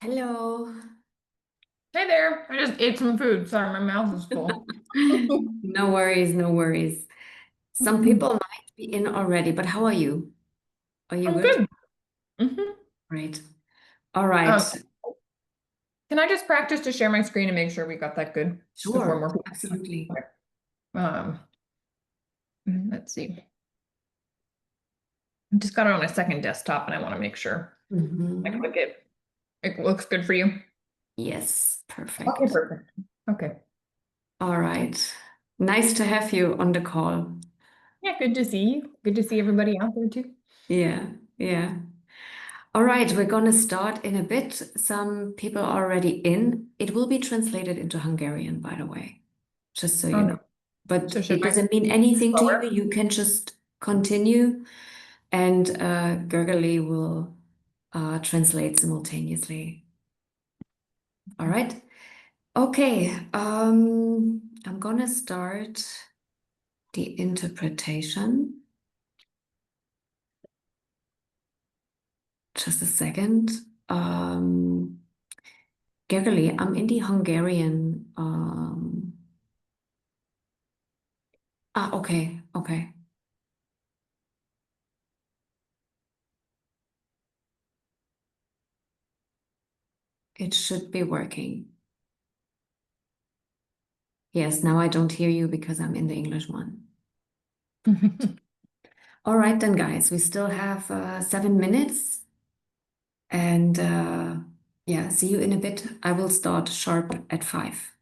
Hello. Hey there. I just ate some food. Sorry, my mouth is full. No worries, no worries. Some people might be in already, but how are you? Are you I'm good? good. hmm Great. All right. Um, can I just practice to share my screen and make sure we got that good before Sure, more people? absolutely. Okay. Um, let's see. I just got it on a second desktop and I want to make sure I Hmm. click it. It looks good for you. Yes, Okay, perfect. perfect. Okay. All right. Nice to have you on the call. Yeah, good to see you. Good to see everybody out there too. Yeah, yeah. All right, we're going to start in a bit. Some people are already in. It will be translated into Hungarian, by the way, just so you Okay. know. But So should it I doesn't mean speak anything to you. slower? You can just continue. And Gergely will translate simultaneously. All right. Okay. I'm gonna start the interpretation. Just a second. Um, Gergely, I'm in the Hungarian. Okay, okay. It should be working. Yes, now I don't hear you because I'm in the English one. All right, then, guys, we still have 7 minutes. And yeah, see you in a bit. I will start sharp at 5.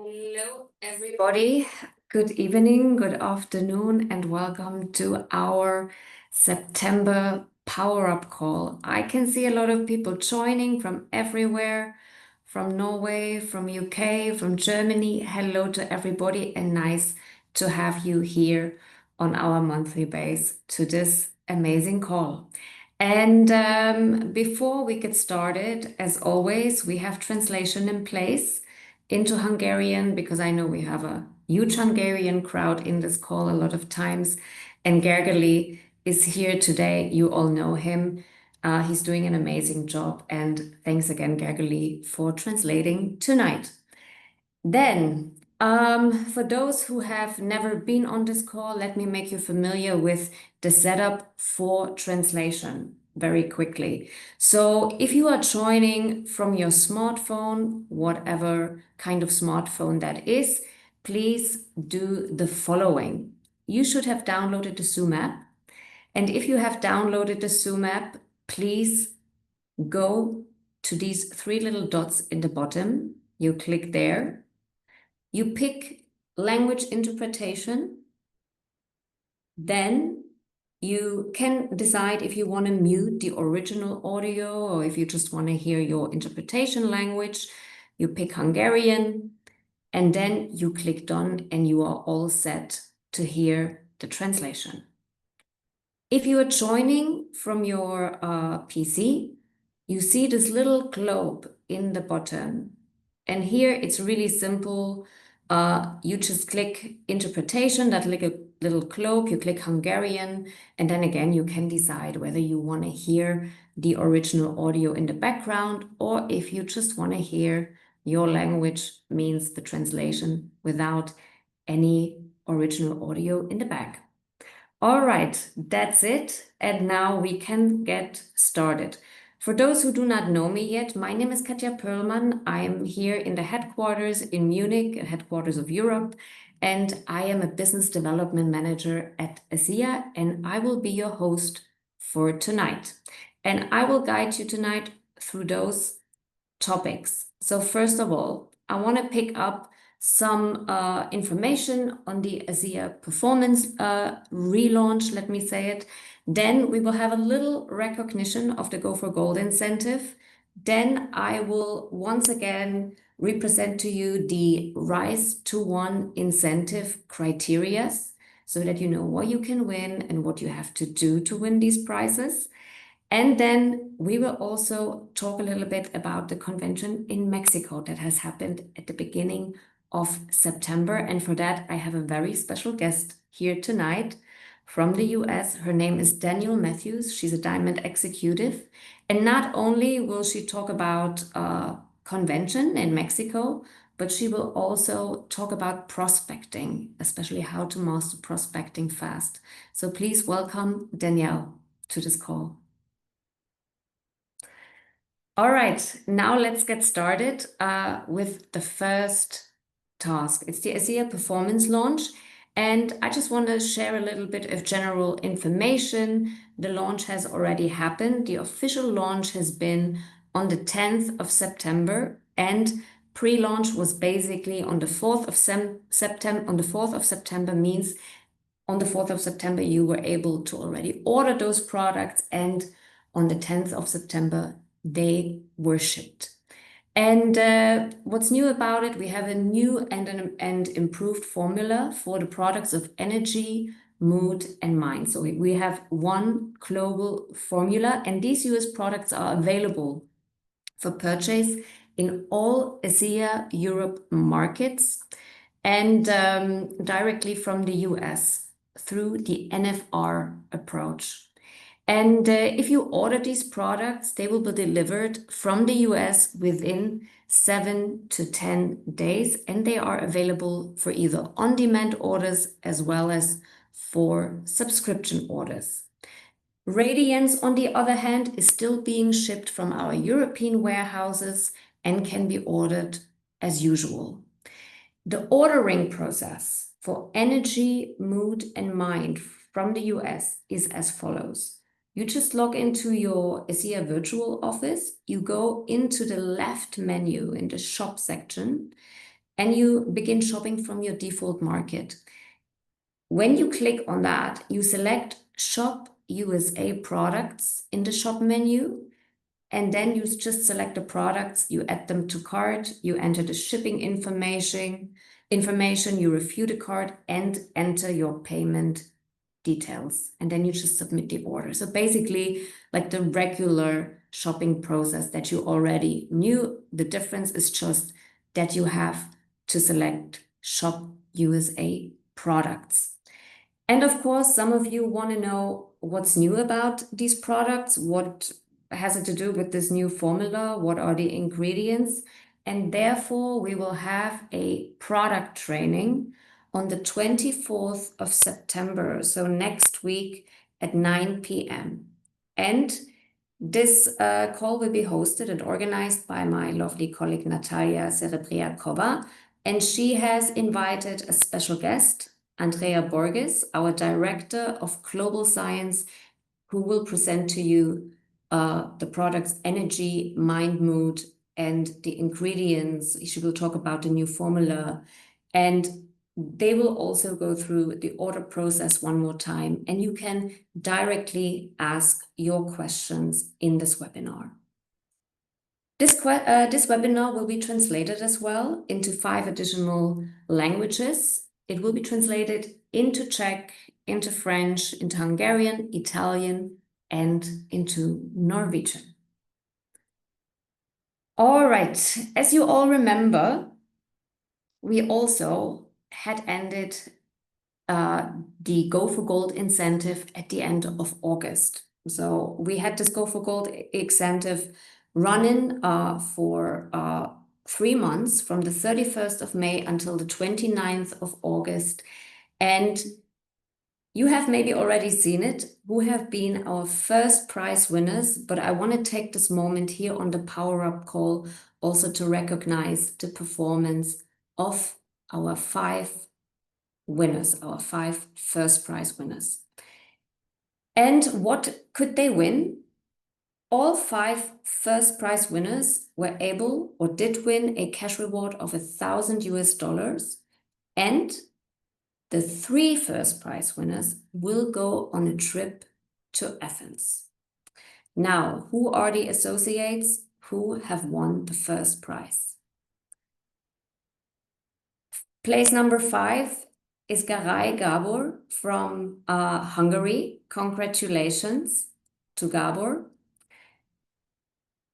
Hello, everybody. Good evening, good afternoon, and welcome to our September Power Up Call. I can see a lot of people joining from everywhere, from Norway, from UK, from Germany. Hello to everybody, and nice to have you here on our monthly base to this amazing call. And before we get started, as always, we have translation in place into Hungarian because I know we have a huge Hungarian crowd in this call a lot of times. And Gergely is here today. You all know him. He's doing an amazing job. And thanks again, Gergely, for translating tonight. Then, for those who have never been on this call, let me make you familiar with the setup for translation very quickly. So if you are joining from your smartphone, whatever kind of smartphone that is, please do the following. You should have downloaded the Zoom app. And if you have downloaded the Zoom app, please go to these three little dots in the bottom. You click there. You pick language interpretation. Then you can decide if you want to mute the original audio or if you just want to hear your interpretation language. You pick Hungarian, and then you click done, and you are all set to hear the translation. If you are joining from your PC, you see this little globe in the bottom. And here it's really simple. You just click interpretation, that little globe, you click Hungarian, and then again, you can decide whether you want to hear the original audio in the background or if you just want to hear your language, means the translation without any original audio in the back. All right, that's it. And now we can get started. For those who do not know me yet, my name is Katja Perlman. I am here in the headquarters in Munich, headquarters of Europe, and I am a business development manager at ASEA, and I will be your host for tonight. And I will guide you tonight through those topics. So first of all, I want to pick up some information on the ASEA Performance relaunch, let me say it. Then we will have a little recognition of the Go for Gold incentive. Then I will once again represent to you the Rise to One incentive criteria so that you know what you can win and what you have to do to win these prizes. And then we will also talk a little bit about the convention in Mexico that has happened at the beginning of September. And for that, I have a very special guest here tonight from the US. Her name is Danielle Matthews. She's a Diamond Executive. And not only will she talk about convention in Mexico, but she will also talk about prospecting, especially how to master prospecting fast. So please welcome Danielle to this call. All right, now let's get started with the first task. It's the ASEA Performance launch, and I just want to share a little bit of general information. The launch has already happened. The official launch has been on the 10th of September, and pre-launch was basically on the 4th of September. On the 4th of September means on the 4th of September you were able to already order those products, and on the 10th of September they were shipped. And what's new about it, we have a new and improved formula for the products of energy, mood, and mind. So we have one global formula, and these US products are available for purchase in all ASEA Europe markets and directly from the US through the NFR approach. And if you order these products, they will be delivered from the US within 7 to 10 days, and they are available for either on-demand orders as well as for subscription orders. Radiance, on the other hand, is still being shipped from our European warehouses and can be ordered as usual. The ordering process for energy, mood, and mind from the US is as follows. You just log into your ASEA virtual office, you go into the left menu in the shop section, and you begin shopping from your default market. When you click on that, you select Shop USA Products in the shop menu, and then you just select the products, you add them to cart, you enter the shipping information, you review the cart and enter your payment details. And then you just submit the order. So basically like the regular shopping process that you already knew. The difference is just that you have to select Shop USA Products. And of course, some of you want to know what's new about these products. What has it to do with this new formula? What are the ingredients? And therefore, we will have a product training on the 24th of September, so next week at 9 p.m. And this call will be hosted and organized by my lovely colleague Natalia Serebriakova, and she has invited a special guest, Andrea Borges, our Director of Global Science, who will present to you the product's energy, mind, mood, and the ingredients. She will talk about the new formula, and they will also go through the order process one more time, and you can directly ask your questions in this webinar. This webinar will be translated as well into 5 additional languages. It will be translated into Czech, into French, into Hungarian, Italian, and into Norwegian. All right, as you all remember, we also had ended the Go for Gold incentive at the end of August. So we had this Go for Gold incentive running for 3 months from the 31st of May until the 29th of August. And you have maybe already seen it, who have been our first prize winners, but I want to take this moment here on the Power Up call also to recognize the performance of our 5 winners, our 5 first prize winners. And what could they win? All 5 first prize winners were able or did win a cash reward of $1,000, and the 3 first prize winners will go on a trip to Athens. Now, who are the associates who have won the first prize? Place number 5 is Garay Gabor from Hungary. Congratulations to Gabor.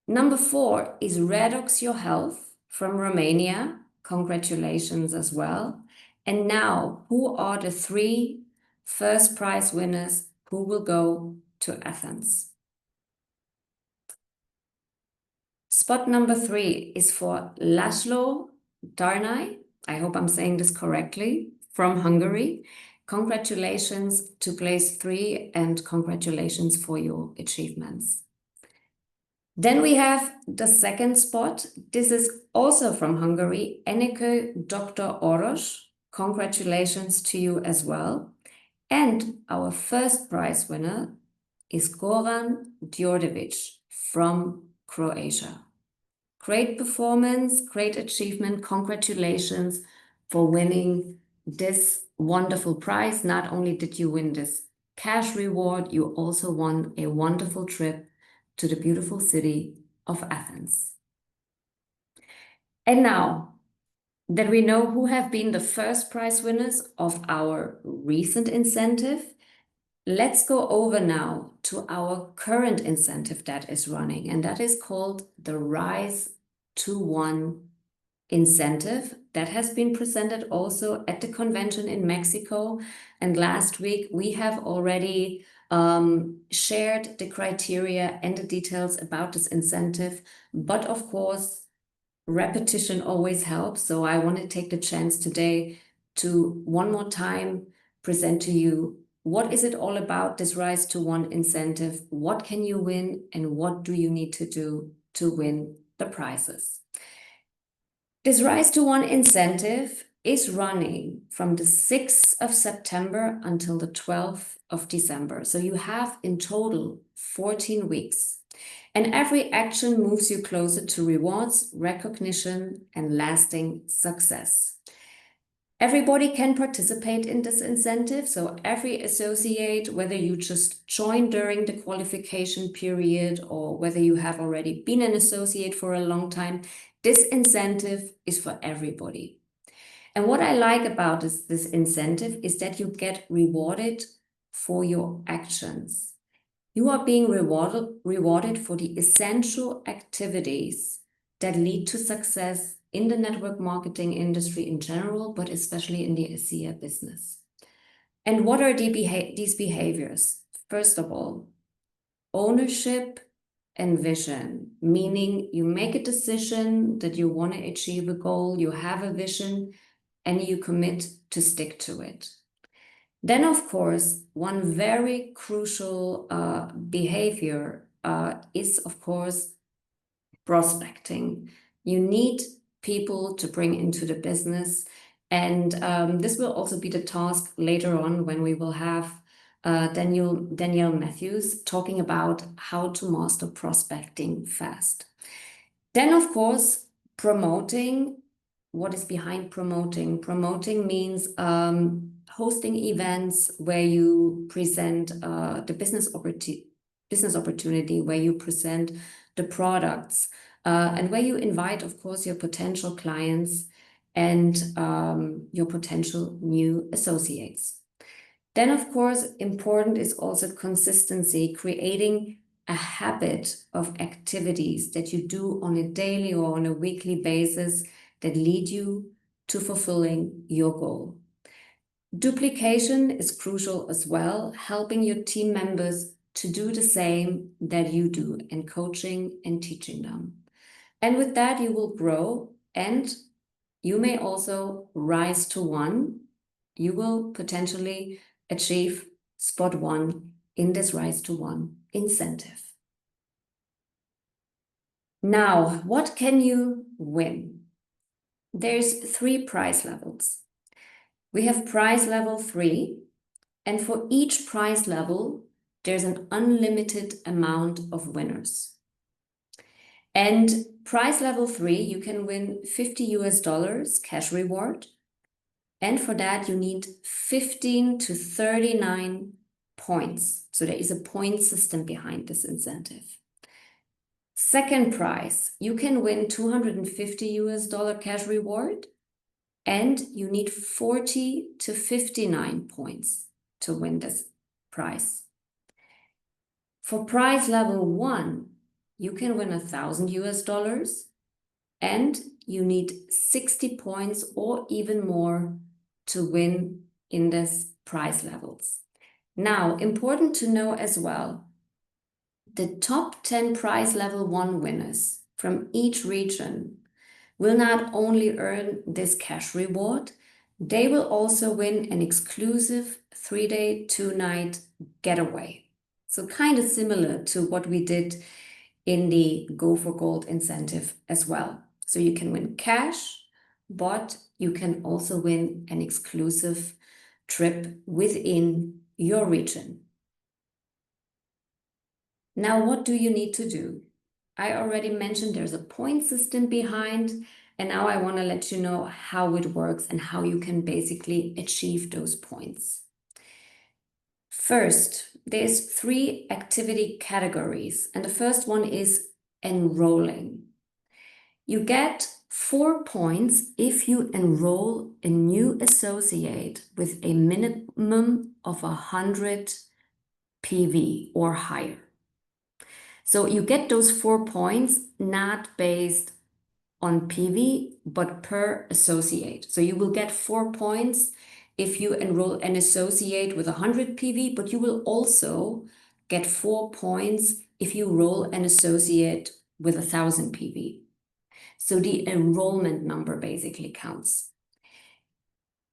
Number 4 is Redox Your Health from Romania. Congratulations as well. And now, who are the 3 first prize winners who will go to Athens? Spot number 3 is for Laszlo Darnay. I hope I'm saying this correctly, from Hungary. Congratulations to place 3 and congratulations for your achievements. Then we have the second spot. This is also from Hungary, Eneke Dr. Orosz. Congratulations to you as well. And our first prize winner is Goran Djordjevic from Croatia. Great performance, great achievement. Congratulations for winning this wonderful prize. Not only did you win this cash reward, you also won a wonderful trip to the beautiful city of Athens. And now that we know who have been the first prize winners of our recent incentive, let's go over now to our current incentive that is running, and that is called the Rise to One incentive that has been presented also at the convention in Mexico. And last week we have already shared the criteria and the details about this incentive. But of course, repetition always helps. So I want to take the chance today to one more time present to you what is it all about, this Rise to One incentive? What can you win and what do you need to do to win the prizes? This Rise to One incentive is running from the 6th of September until the 12th of December. So you have in total 14 weeks. And every action moves you closer to rewards, recognition, and lasting success. Everybody can participate in this incentive. So every associate, whether you just joined during the qualification period or whether you have already been an associate for a long time, this incentive is for everybody. And what I like about this incentive is that you get rewarded for your actions. You are being rewarded for the essential activities that lead to success in the network marketing industry in general, but especially in the ASEA business. And what are these behaviors? First of all, ownership and vision, meaning you make a decision that you want to achieve a goal, you have a vision, and you commit to stick to it. Then, of course, one very crucial behavior is, of course, prospecting. You need people to bring into the business. And this will also be the task later on when we will have Danielle Matthews talking about how to master prospecting fast. Then, of course, promoting. What is behind promoting? Promoting means hosting events where you present the business opportunity, where you present the products, and where you invite, of course, your potential clients and your potential new associates. Then, of course, important is also consistency, creating a habit of activities that you do on a daily or on a weekly basis that lead you to fulfilling your goal. Duplication is crucial as well, helping your team members to do the same that you do and coaching and teaching them. And with that, you will grow and you may also rise to one. You will potentially achieve spot one in this rise to one incentive. Now, what can you win? There's 3 price levels. We have price level 3, and for each price level, there's an unlimited amount of winners. And price level 3, you can win $50 cash reward. And for that, you need 15 to 39 points. So there is a point system behind this incentive. Second prize, you can win $250 cash reward, and you need 40 to 59 points to win this prize. For prize level 1, you can win $1,000, and you need 60 points or even more to win in this prize levels. Now, important to know as well, the top 10 prize level 1 winners from each region will not only earn this cash reward, they will also win an exclusive 3-day, 2-night getaway. So kind of similar to what we did in the Go for Gold incentive as well. So you can win cash, but you can also win an exclusive trip within your region. Now, what do you need to do? I already mentioned there's a point system behind, and now I want to let you know how it works and how you can basically achieve those points. First, there's 3 activity categories, and the first one is enrolling. You get 4 points if you enroll a new associate with a minimum of 100 PV or higher. So you get those 4 points not based on PV, but per associate. So you will get 4 points if you enroll an associate with 100 PV, but you will also get 4 points if you enroll an associate with 1,000 PV. So the enrollment number basically counts.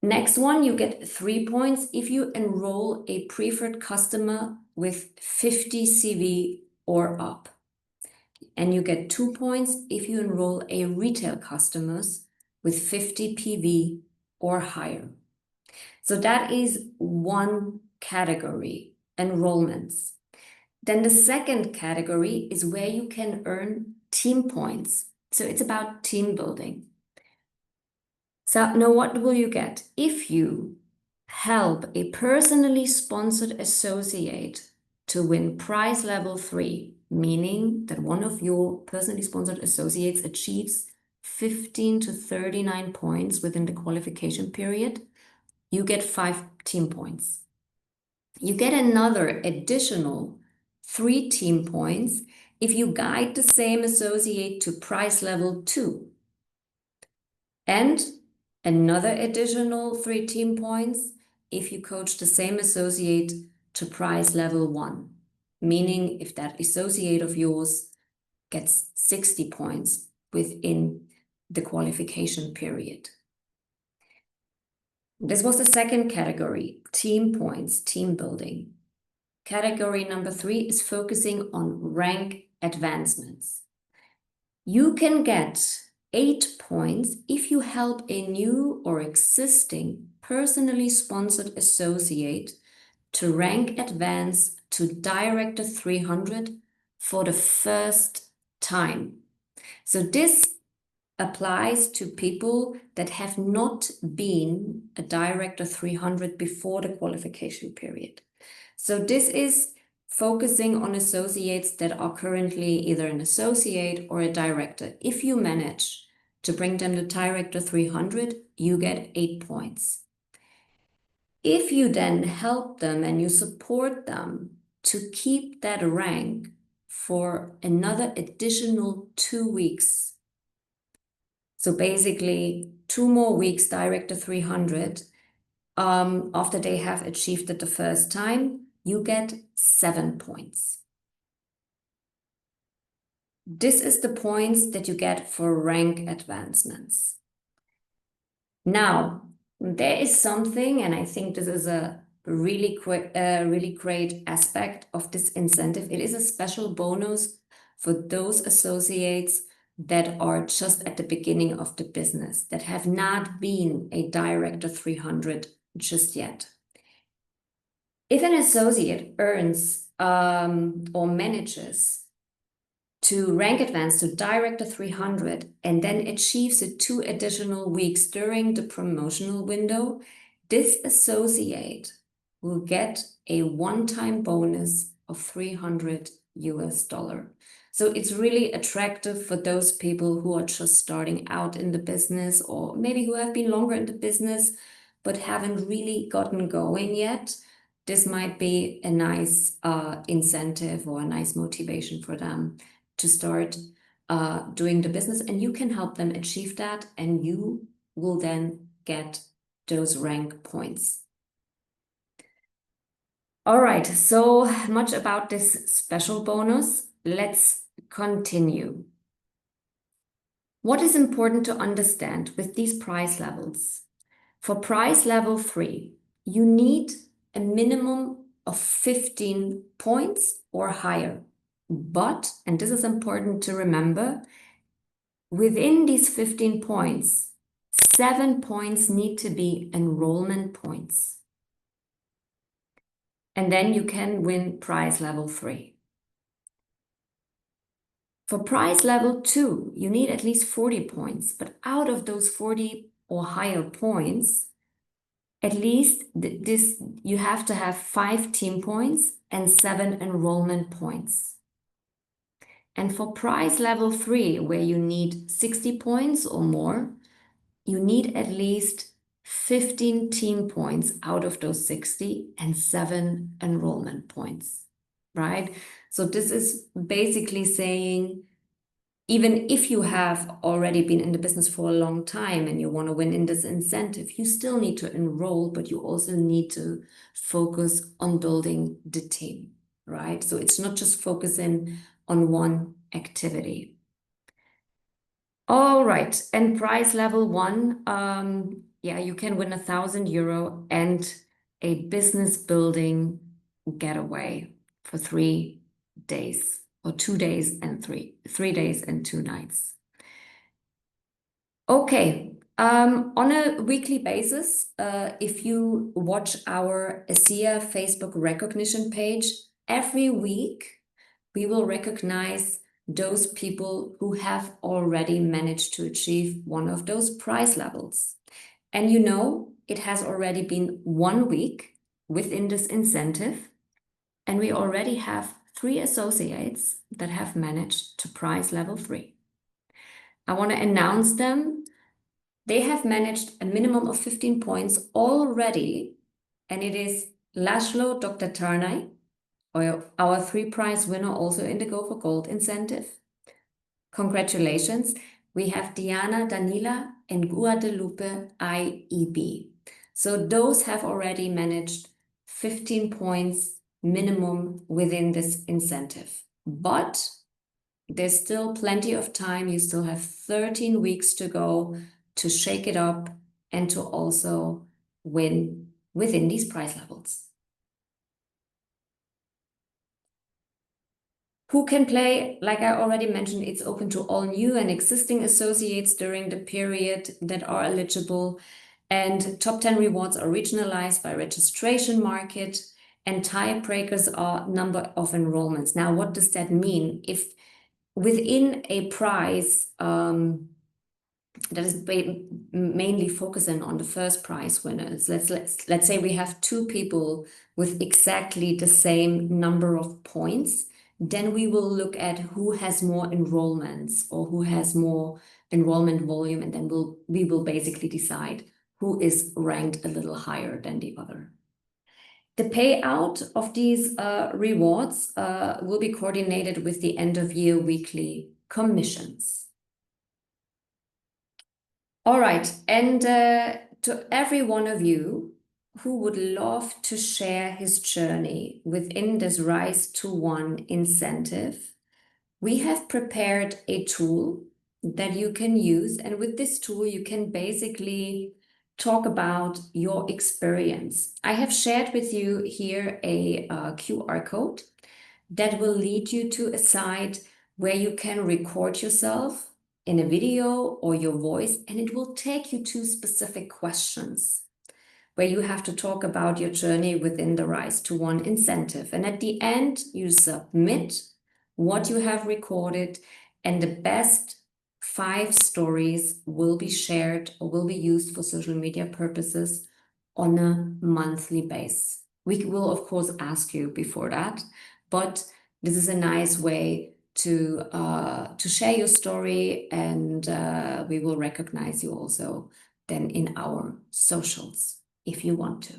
Next one, you get 3 points if you enroll a preferred customer with 50 CV or up. And you get 2 points if you enroll a retail customers with 50 PV or higher. So that is one category, enrollments. Then the second category is where you can earn team points. So it's about team building. So now what will you get? If you help a personally sponsored associate to win prize level 3, meaning that one of your personally sponsored associates achieves 15 to 39 points within the qualification period, you get 5 team points. You get another additional 3 team points if you guide the same associate to prize level 2. And another additional 3 team points if you coach the same associate to prize level 1, meaning if that associate of yours gets 60 points within the qualification period. This was the second category, team points, team building. Category number 3 is focusing on rank advancements. You can get 8 points if you help a new or existing personally sponsored associate to rank advance to Director 300 for the first time. So this applies to people that have not been a Director 300 before the qualification period. So this is focusing on associates that are currently either an associate or a director. If you manage to bring them to Director 300, you get 8 points. If you then help them and you support them to keep that rank for another additional 2 weeks, so basically 2 more weeks Director 300, after they have achieved it the first time, you get 7 points. This is the points that you get for rank advancements. Now, there is something, and I think this is a really great aspect of this incentive. It is a special bonus for those associates that are just at the beginning of the business, that have not been a Director 300 just yet. If an associate earns or manages to rank advance to Director 300 and then achieves it 2 additional weeks during the promotional window, this associate will get a one-time bonus of $300 US. So it's really attractive for those people who are just starting out in the business, or maybe who have been longer in the business but haven't really gotten going yet. This might be a nice incentive or a nice motivation for them to start doing the business, and you can help them achieve that, and you will then get those rank points. All right, so much about this special bonus. Let's continue. What is important to understand with these prize levels? For prize level 3, you need a minimum of 15 points or higher. But, and this is important to remember, within these 15 points, 7 points need to be enrollment points. And then you can win prize level 3. For prize level 2, you need at least 40 points, but out of those 40 or higher points, at least you have to have 5 team points and 7 enrollment points. And for prize level 3, where you need 60 points or more, you need at least 15 team points out of those 60 and 7 enrollment points, right? So this is basically saying, even if you have already been in the business for a long time and you want to win in this incentive, you still need to enroll, but you also need to focus on building the team, right? So it's not just focusing on one activity. All right, and prize level 1, yeah, you can win €1,000 and a business building getaway for 3 days, or 2 days and 3 days and 2 nights. Okay, on a weekly basis, if you watch our ASEA Facebook recognition page, every week, we will recognize those people who have already managed to achieve one of those price levels. And you know, it has already been 1 week within this incentive, and we already have 3 associates that have managed to price level 3. I want to announce them. They have managed a minimum of 15 points already, and it is Laszlo Dr. Tarnay, our 3 prize winner also in the Go for Gold incentive. Congratulations. We have Diana, Danila, and Guadalupe IEB. So those have already managed 15 points minimum within this incentive. But there's still plenty of time. You still have 13 weeks to go to shake it up and to also win within these price levels. Who can play? Like I already mentioned, it's open to all new and existing associates during the period that are eligible. And top 10 rewards are regionalized by registration market, and tiebreakers are number of enrollments. Now, what does that mean? If within a prize that is mainly focusing on the first prize winners, let's say we have 2 people with exactly the same number of points, then we will look at who has more enrollments or who has more enrollment volume, and then we will basically decide who is ranked a little higher than the other. The payout of these rewards will be coordinated with the end of year weekly commissions. All right, and to every one of you who would love to share his journey within this Rise to One incentive, we have prepared a tool that you can use. And with this tool, you can basically talk about your experience. I have shared with you here a QR code that will lead you to a site where you can record yourself in a video or your voice, and it will take you to specific questions where you have to talk about your journey within the Rise to One incentive. And at the end, you submit what you have recorded, and the best 5 stories will be shared or will be used for social media purposes on a monthly basis. We will, of course, ask you before that, but this is a nice way to share your story, and we will recognize you also then in our socials if you want to.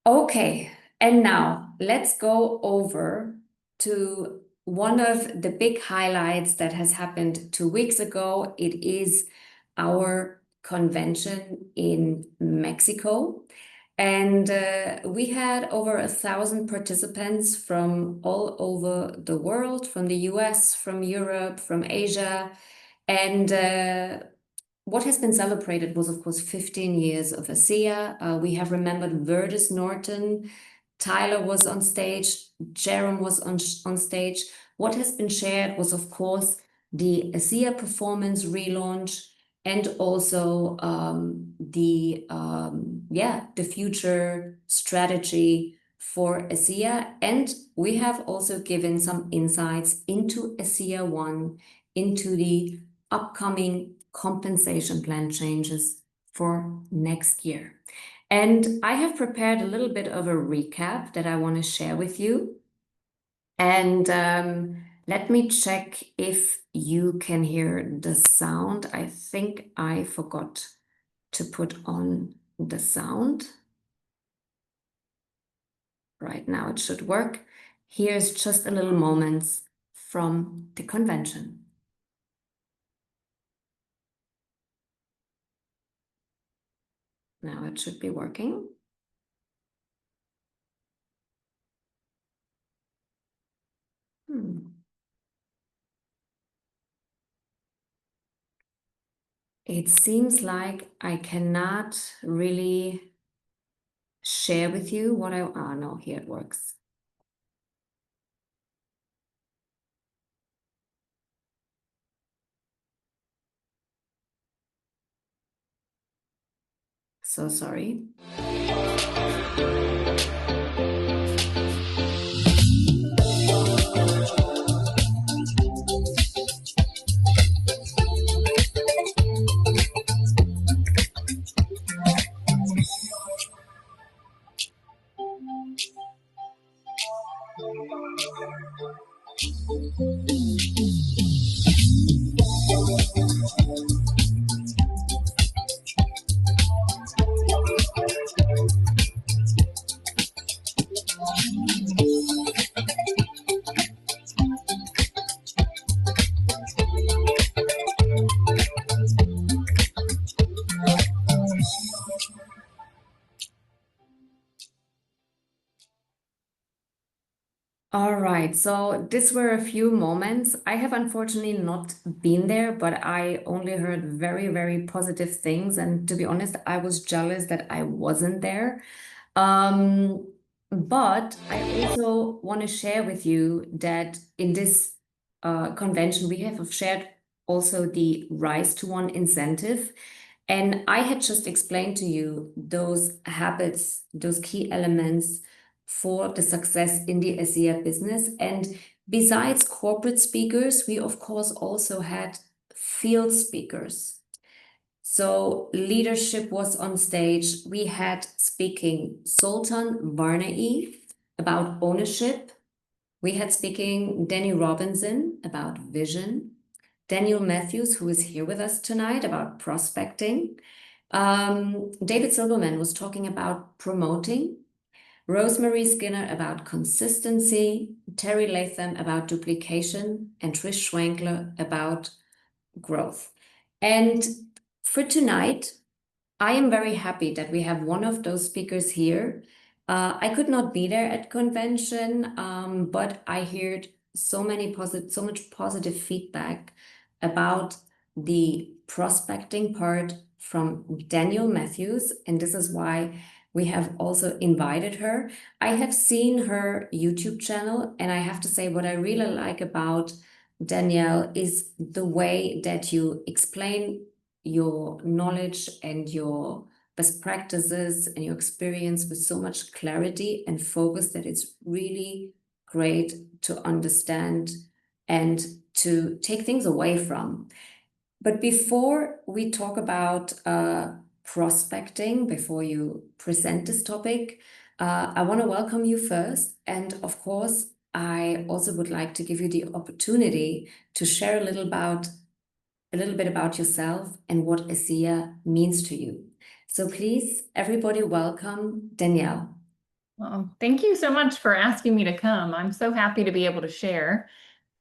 Okay, and now let's go over to one of the big highlights that has happened 2 weeks ago. It is our convention in Mexico. And we had over 1,000 participants from all over the world, from the US, from Europe, from Asia. And what has been celebrated was, of course, 15 years of ASEA. We have remembered Verdis Norton, Tyler was on stage, Jerome was on stage. What has been shared was, of course, the ASEA Performance relaunch, and also the future strategy for ASEA. And we have also given some insights into ASEA One, into the upcoming compensation plan changes for next year. And I have prepared a little bit of a recap that I want to share with you. And let me check if you can hear the sound. I think I forgot to put on the sound. Right now it should work. Here's just a little moments from the convention. Now it should be working. It seems like I cannot really share with you what no, here it works. So sorry. All right, so these were a few moments. I have unfortunately not been there, but I only heard very, very positive things. And to be honest, I was jealous that I wasn't there. Um, but I also want to share with you that in this convention, we have shared also the Rise to One incentive. And I had just explained to you those habits, those key elements for the success in the ASEA business. And besides corporate speakers, we of course also had field speakers. So leadership was on stage. We had speaking Sultan Varnai about ownership. We had speaking Danny Robinson about vision. Danielle Matthews, who is here with us tonight, about prospecting. David Silverman was talking about promoting. Rosemary Skinner about consistency. Terry Latham about duplication. And Trish Schwankler about growth. And for tonight, I am very happy that we have one of those speakers here. I could not be there at convention, but I heard so much positive feedback about the prospecting part from Danielle Matthews, and this is why we have also invited her. I have seen her YouTube channel, and I have to say what I really like about Danielle is the way that you explain your knowledge and your best practices and your experience with so much clarity and focus that it's really great to understand and to take things away from. But before we talk about prospecting, before you present this topic, I want to welcome you first. And of course, I also would like to give you the opportunity to share a little bit about yourself and what ASEA means to you. So please, everybody, welcome Danielle. Well, thank you so much for asking me to come. I'm so happy to be able to share.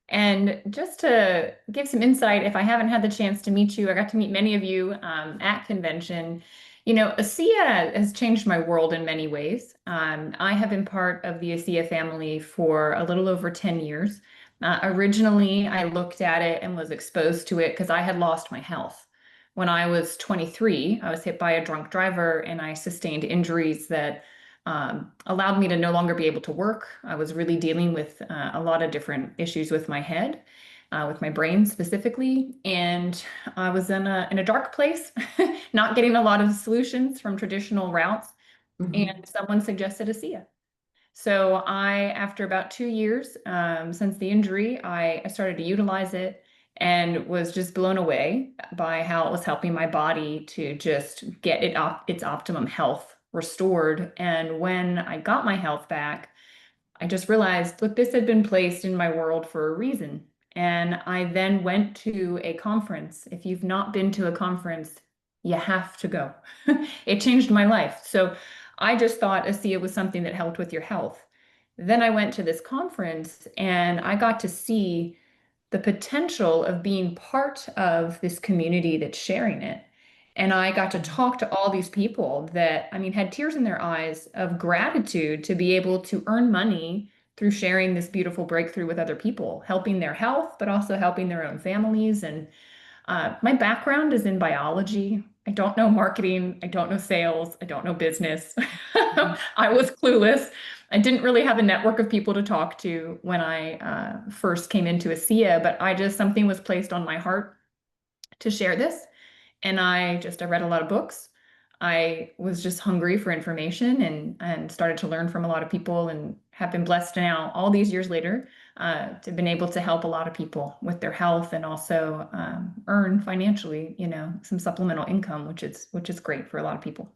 And just to give some insight, if I haven't had the chance to meet you, I got to meet many of you at convention. You know, ASEA has changed my world in many ways. I have been part of the ASEA family for a little over 10 years. Originally, I looked at it and was exposed to it because I had lost my health. When I was 23, I was hit by a drunk driver and I sustained injuries that allowed me to no longer be able to work. I was really dealing with a lot of different issues with my head, with my brain specifically, and I was in a dark place, not getting a lot of solutions from traditional routes. And someone suggested ASEA. So after about 2 years since the injury, I started to utilize it and was just blown away by how it was helping my body to just get its optimum health restored. And when I got my health back, I just realized, look, this had been placed in my world for a reason. And I then went to a conference. If you've not been to a conference, you have to go. It changed my life. So I just thought ASEA was something that helped with your health. Then I went to this conference and I got to see the potential of being part of this community that's sharing it. And I got to talk to all these people that, I mean, had tears in their eyes of gratitude to be able to earn money through sharing this beautiful breakthrough with other people, helping their health, but also helping their own families. And my background is in biology. I don't know marketing. I don't know sales. I don't know business. I was clueless. I didn't really have a network of people to talk to when I first came into ASEA, but something was placed on my heart to share this. And I read a lot of books. I was just hungry for information and started to learn from a lot of people and have been blessed now all these years later to have been able to help a lot of people with their health and also earn financially, some supplemental income, which is great for a lot of people.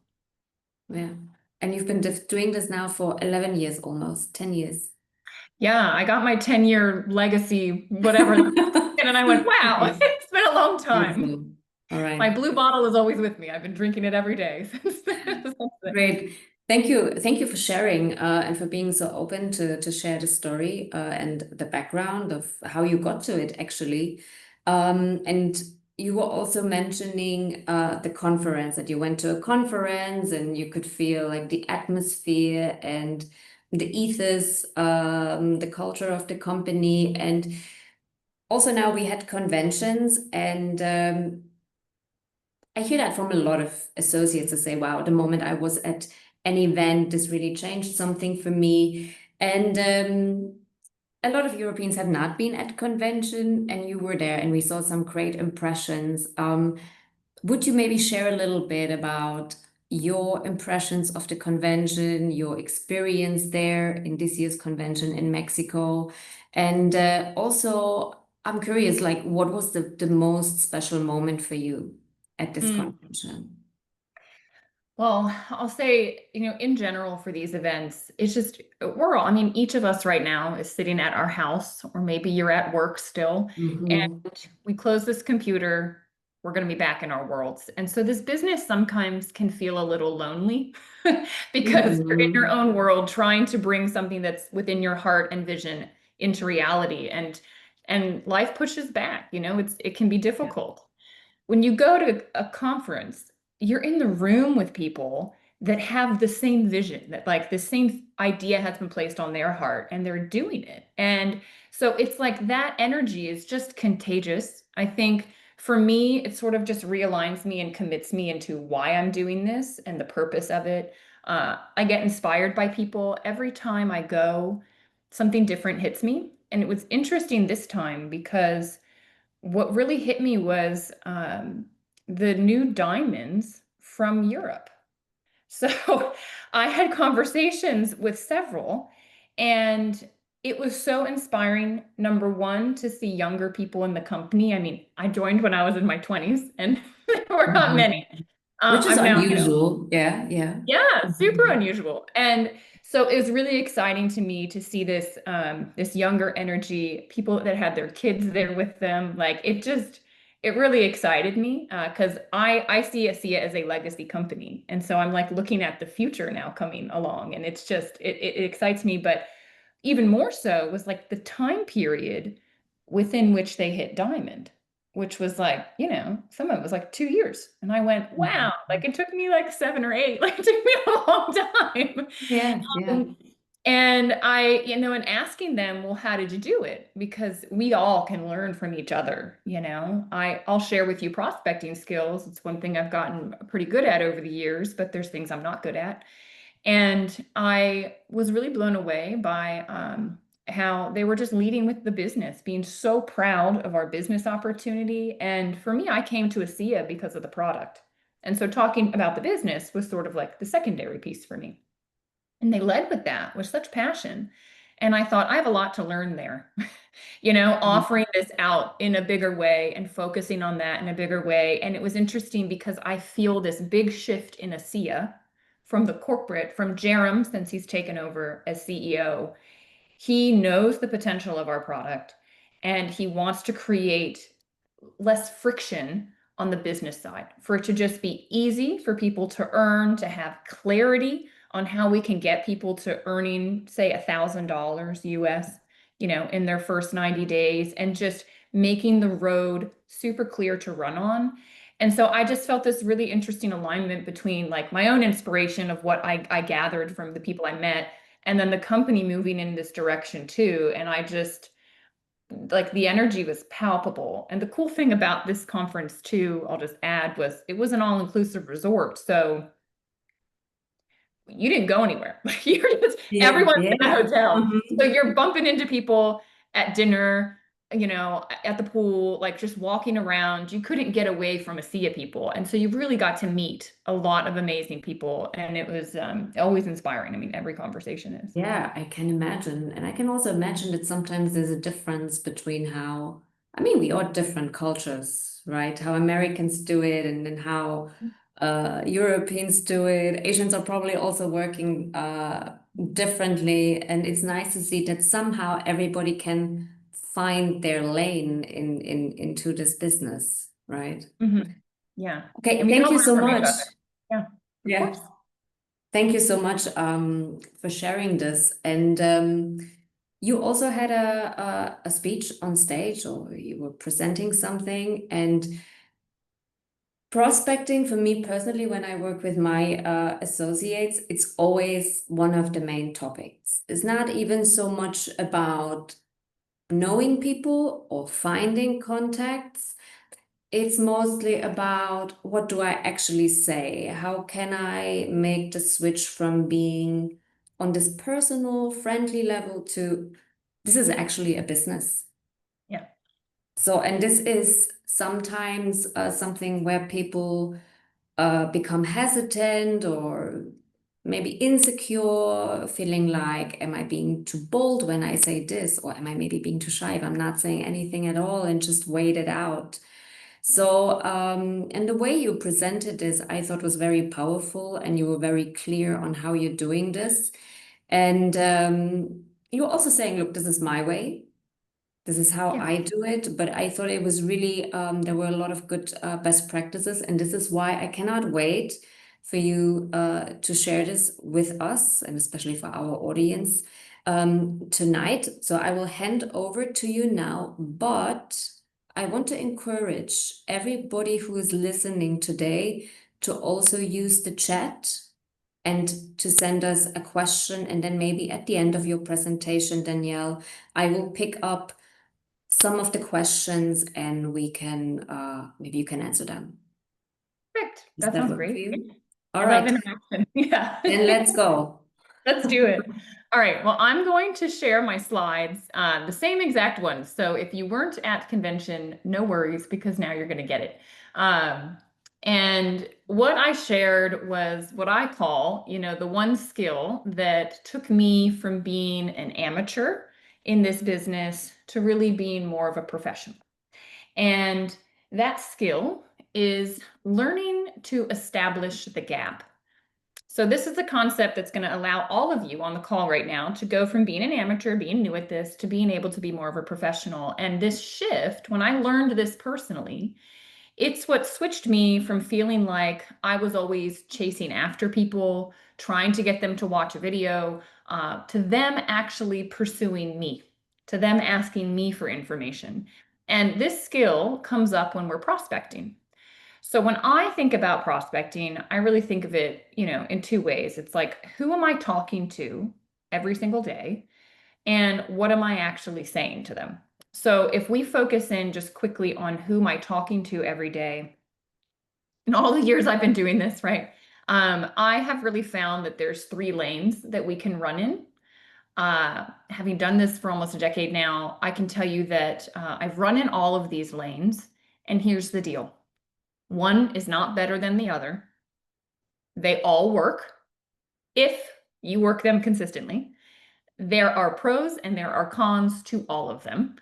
Yeah. And you've been doing this now for 11 years, almost 10 years. Yeah, I got my 10-year legacy, whatever. And I went, wow, it's been a long time. Beautiful. All right. My blue bottle is always with me. I've been drinking it every day since then. Great. Thank you. Thank you for sharing and for being so open to share the story and the background of how you got to it, actually. And you were also mentioning the conference, that you went to a conference and you could feel like the atmosphere and the ethos, the culture of the company. And also now we had conventions, and I hear that from a lot of associates to say, wow, the moment I was at an event, this really changed something for me. And a lot of Europeans have not been at convention, and you were there, and we saw some great impressions. Would you maybe share a little bit about your impressions of the convention, your experience there in this year's convention in Mexico? And also, I'm curious, like, what was the most special moment for you at this convention? Well, I'll say, in general for these events, it's just, I mean, each of us right now is sitting at our house, or maybe you're at work still, and Hmm. we close this computer, we're going to be back in our worlds. And so this business sometimes can feel a little lonely because you're in your Hmm. own world trying to bring something that's within your heart and vision into reality. And life pushes back, it can be Yeah. difficult. When you go to a conference, you're in the room with people that have the same vision, that like the same idea has been placed on their heart and they're doing it. And so it's like that energy is just contagious. I think for me, it sort of just realigns me and commits me into why I'm doing this and the purpose of it. I get inspired by people. Every time I go, something different hits me. And it was interesting this time because what really hit me was the new diamonds from Europe. So I had conversations with several, and it was so inspiring. Number one, to see younger people in the company. I mean, I joined when I was in my 20s, and there were not Mhm. many. Which is I'm now, unusual. Yeah, yeah. yeah, super Mhm. unusual. And so it was really exciting to me to see this younger energy, people that had their kids there with them. Like it really excited me because I see ASEA as a legacy company. And so I'm like looking at the future now coming along, and it's just it excites me. But even more so was like the time period within which they hit diamond, which was like, some of it was like 2 years. And I went, wow, like Mhm. it took me like 7 or 8, like it took me a long time. Yeah, yeah. Um, and and asking them, well, how did you do it? Because we all can learn from each other. I'll share with you prospecting skills. It's one thing I've gotten pretty good at over the years, but there's things I'm not good at. And I was really blown away by how they were just leading with the business, being so proud of our business opportunity. And for me, I came to ASEA because of the product. And so talking about the business was sort of like the secondary piece for me. And they led with that with such passion. And I thought, I have a lot to learn there. Offering this out in a bigger way and focusing on that in a bigger way. And it was interesting because I feel this big shift in ASEA from Jerem, since he's taken over as CEO. He knows the potential of our product and he wants to create less friction on the business side, for it to just be easy for people to earn, to have clarity on how we can get people to earning, say, $1,000 US, in their first 90 days, and just making the road super clear to run on. And so I just felt this really interesting alignment between like my own inspiration of what I gathered from the people I met, and then the company moving in this direction too. And I just like the energy was palpable. And the cool thing about this conference too, I'll just add, was it was an all-inclusive resort. So you didn't go anywhere. Yeah, Everyone's yeah. in a hotel. So Mhm. you're bumping into people at dinner, at the pool, like just walking around. You couldn't get away from a sea of people. And so you really got to meet a lot of amazing people. And it was always inspiring. I mean, every conversation is. Yeah, I can imagine. And I can also imagine that sometimes there's a difference between how, I mean, we are different cultures, right? How Americans do it, and then how Europeans do it. Asians are probably also working differently. And it's nice to see that somehow everybody can find their lane into this business, right? Mhm. Yeah. And Okay, we can thank all you learn so from each much. other. Yeah, of Yeah. course. Thank you so much for sharing this. And you also had a speech on stage, or you were presenting something. And Prospecting for me personally, when I work with my associates, it's always one of the main topics. It's not even so much about knowing people or finding contacts. It's mostly about what do I actually say? How can I make the switch from being on this personal, friendly level to this is actually a business. Yeah. So, and this is sometimes something where people become hesitant or maybe insecure, feeling like, am I being too bold when I say this? Or am I maybe being too shy if I'm not saying anything at all and just wait it out? So, and the way you presented this, I thought was very powerful, and you were very clear on how you're doing this. And you were also saying, look, this is my way. This is how Yeah. I do it. But I thought it was really, there were a lot of good best practices. And this is why I cannot wait for you to share this with us, and especially for our audience tonight. So I will hand over to you now. But I want to encourage everybody who is listening today to also use the chat and to send us a question. And then maybe at the end of your presentation, Danielle, I will pick up some of the questions and we can maybe you can answer them. Perfect. Does That that sounds work for great. you? I All love right, interaction. Yeah. then let's go. Let's do it. All right. Well, I'm going to share my slides, the same exact ones. So if you weren't at convention, no worries, because now you're going to get it. And what I shared was what I call, the one skill that took me from being an amateur in this business to really being more of a professional. And that skill is learning to establish the gap. So this is a concept that's going to allow all of you on the call right now to go from being an amateur, being new at this, to being able to be more of a professional. And this shift, when I learned this personally, it's what switched me from feeling like I was always chasing after people, trying to get them to watch a video, to them actually pursuing me, to them asking me for information. And this skill comes up when we're prospecting. So when I think about prospecting, I really think of it, in two ways. It's like, who am I talking to every single day? And what am I actually saying to them? So if we focus in just quickly on who am I talking to every day, in all the years I've been doing this, right? I have really found that there's three lanes that we can run in. Having done this for almost a decade now, I can tell you that I've run in all of these lanes. And here's the deal. One is not better than the other. They all work if you work them consistently. There are pros and there are cons to all of them.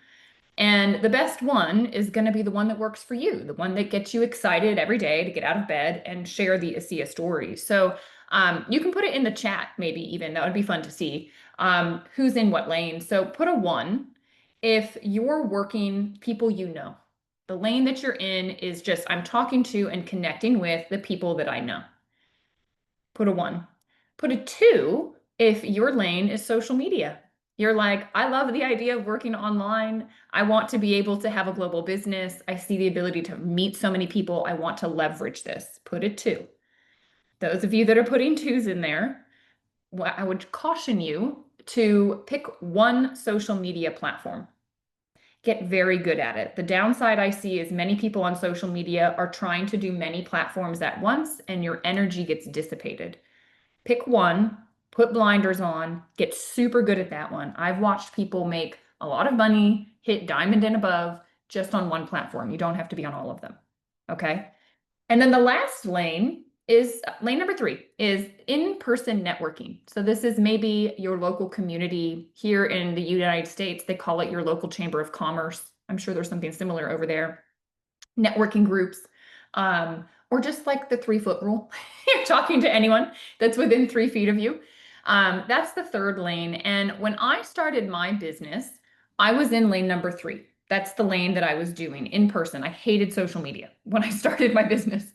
And the best one is going to be the one that works for you, the one that gets you excited every day to get out of bed and share the ASEA story. So you can put it in the chat, maybe even. That would be fun to see who's in what lane. So put a 1 if you're working people you know. The lane that you're in is just, I'm talking to and connecting with the people that I know. Put a 1. Put a 2 if your lane is social media. You're like, I love the idea of working online. I want to be able to have a global business. I see the ability to meet so many people. I want to leverage this. Put a 2. Those of you that are putting 2s in there, I would caution you to pick one social media platform. Get very good at it. The downside I see is many people on social media are trying to do many platforms at once, and your energy gets dissipated. Pick one, put blinders on, get super good at that one. I've watched people make a lot of money, hit diamond and above just on one platform. You don't have to be on all of them. Okay. And then the last lane is lane number 3 is in-person networking. So this is maybe your local community here in the United States. They call it your local chamber of commerce. I'm sure there's something similar over there. Networking groups, or just like the 3-foot rule. You're talking to anyone that's within 3 feet of you. That's the third lane. And when I started my business, I was in lane number 3. That's the lane that I was doing in person. I hated social media when I started my business.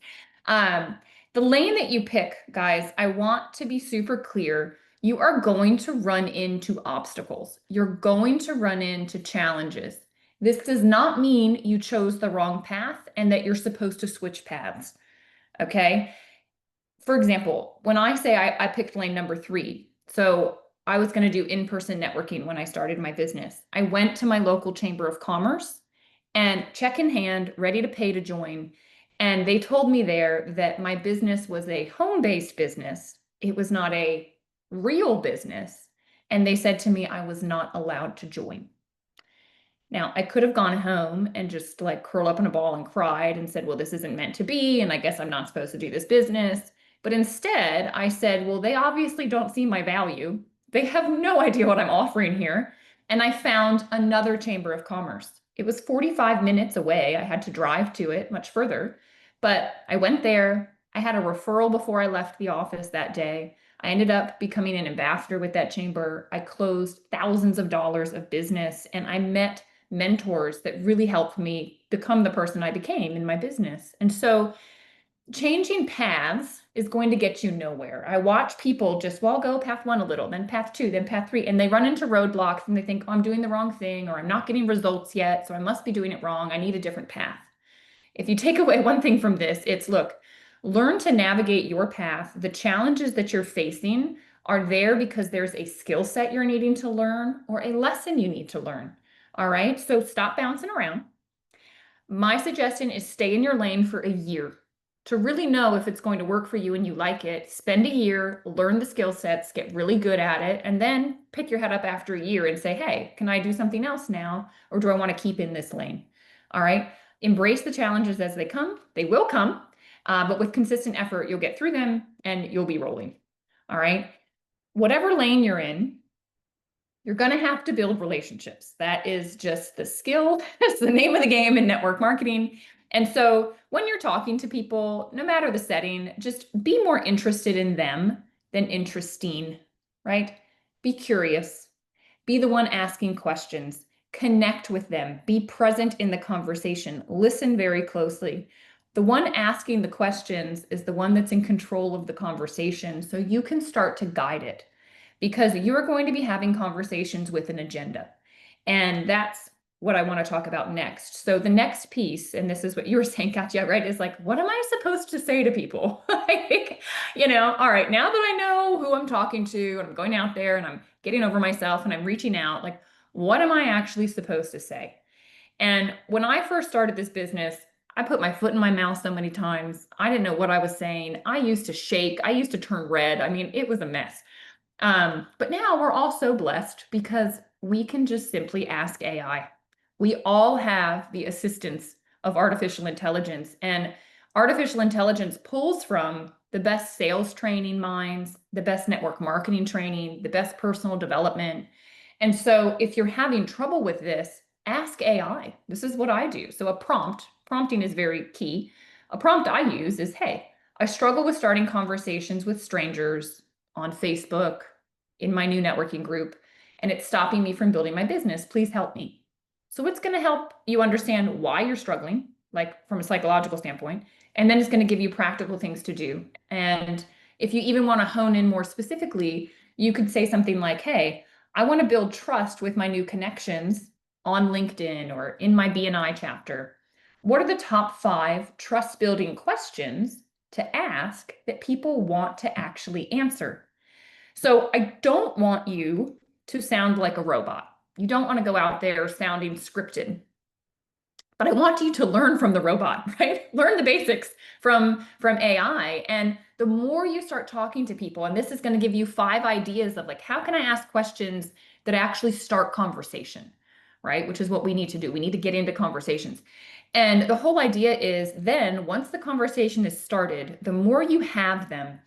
The lane that you pick, guys, I want to be super clear. You are going to run into obstacles. You're going to run into challenges. This does not mean you chose the wrong path and that you're supposed to switch paths. Okay. For example, when I say I picked lane number 3, so I was going to do in-person networking when I started my business. I went to my local chamber of commerce and check in hand, ready to pay to join. And they told me there that my business was a home-based business. It was not a real business. And they said to me I was not allowed to join. Now, I could have gone home and just like curled up in a ball and cried and said, well, this isn't meant to be, and I guess I'm not supposed to do this business. But instead, I said, well, they obviously don't see my value. They have no idea what I'm offering here. And I found another chamber of commerce. It was 45 minutes away. I had to drive to it much further. But I went there. I had a referral before I left the office that day. I ended up becoming an ambassador with that chamber. I closed thousands of dollars of business, and I met mentors that really helped me become the person I became in my business. And so changing paths is going to get you nowhere. I watch people just, well, go path 1 a little, then path 2, then path 3, and they run into roadblocks and they think, oh, I'm doing the wrong thing, or I'm not getting results yet, so I must be doing it wrong. I need a different path. If you take away one thing from this, it's look, learn to navigate your path. The challenges that you're facing are there because there's a skill set you're needing to learn or a lesson you need to learn. All right, so stop bouncing around. My suggestion is stay in your lane for a year to really know if it's going to work for you and you like it. Spend a year, learn the skill sets, get really good at it, and then pick your head up after a year and say, hey, can I do something else now? Or do I want to keep in this lane? All right, embrace the challenges as they come. They will come, but with consistent effort, you'll get through them and you'll be rolling. All right, whatever lane you're in, you're going to have to build relationships. That is just the skill. It's the name of the game in network marketing. And so when you're talking to people, no matter the setting, just be more interested in them than interesting, right? Be curious. Be the one asking questions. Connect with them. Be present in the conversation. Listen very closely. The one asking the questions is the one that's in control of the conversation, so you can start to guide it, because you're going to be having conversations with an agenda. And that's what I want to talk about next. So the next piece, and this is what you were saying, Katya, right, is like, what am I supposed to say to people? Like, all right, now that I know who I'm talking to, and I'm going out there and I'm getting over myself and I'm reaching out, like, what am I actually supposed to say? And when I first started this business, I put my foot in my mouth so many times. I didn't know what I was saying. I used to shake. I used to turn red. I mean, it was a mess. But now we're all so blessed because we can just simply ask AI. We all have the assistance of artificial intelligence, and artificial intelligence pulls from the best sales training minds, the best network marketing training, the best personal development. And so if you're having trouble with this, ask AI. This is what I do. So prompting is very key. A prompt I use is, hey, I struggle with starting conversations with strangers on Facebook, in my new networking group, and it's stopping me from building my business. Please help me. So it's going to help you understand why you're struggling, like from a psychological standpoint, and then it's going to give you practical things to do. And if you even want to hone in more specifically, you could say something like, hey, I want to build trust with my new connections on LinkedIn or in my BNI chapter. What are the top 5 trust building questions to ask that people want to actually answer? So I don't want you to sound like a robot. You don't want to go out there sounding scripted. But I want you to learn from the robot, right? Learn the basics from AI. And the more you start talking to people, and this is going to give you 5 ideas of like, how can I ask questions that actually start conversation, right? Which is what we need to do. We need to get into conversations. And the whole idea is then once the conversation is started, the more you have them,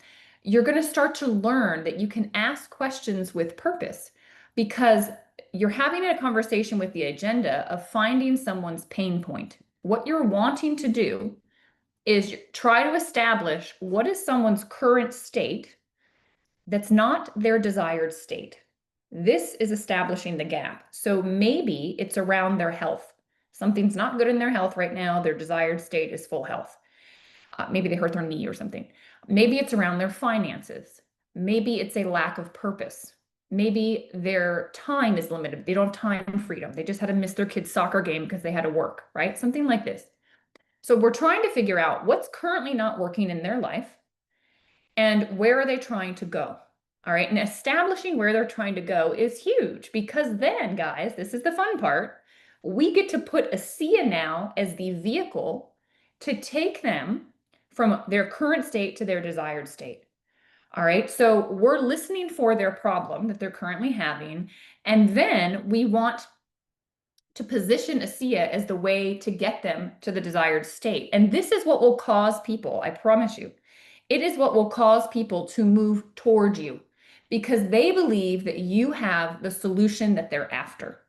you're going to start to learn that you can ask questions with purpose, because you're having a conversation with the agenda of finding someone's pain point. What you're wanting to do is try to establish what is someone's current state that's not their desired state. This is establishing the gap. So maybe it's around their health. Something's not good in their health right now. Their desired state is full health. Maybe they hurt their knee or something. Maybe it's around their finances. Maybe it's a lack of purpose. Maybe their time is limited. They don't have time freedom. They just had to miss their kid's soccer game because they had to work, right? Something like this. So we're trying to figure out what's currently not working in their life and where are they trying to go. All right. And establishing where they're trying to go is huge, because then, guys, this is the fun part. We get to put ASEA now as the vehicle to take them from their current state to their desired state. All right. So we're listening for their problem that they're currently having. And then we want to position ASEA as the way to get them to the desired state. And this is what will cause people, I promise you, it is what will cause people to move toward you, because they believe that you have the solution that they're after.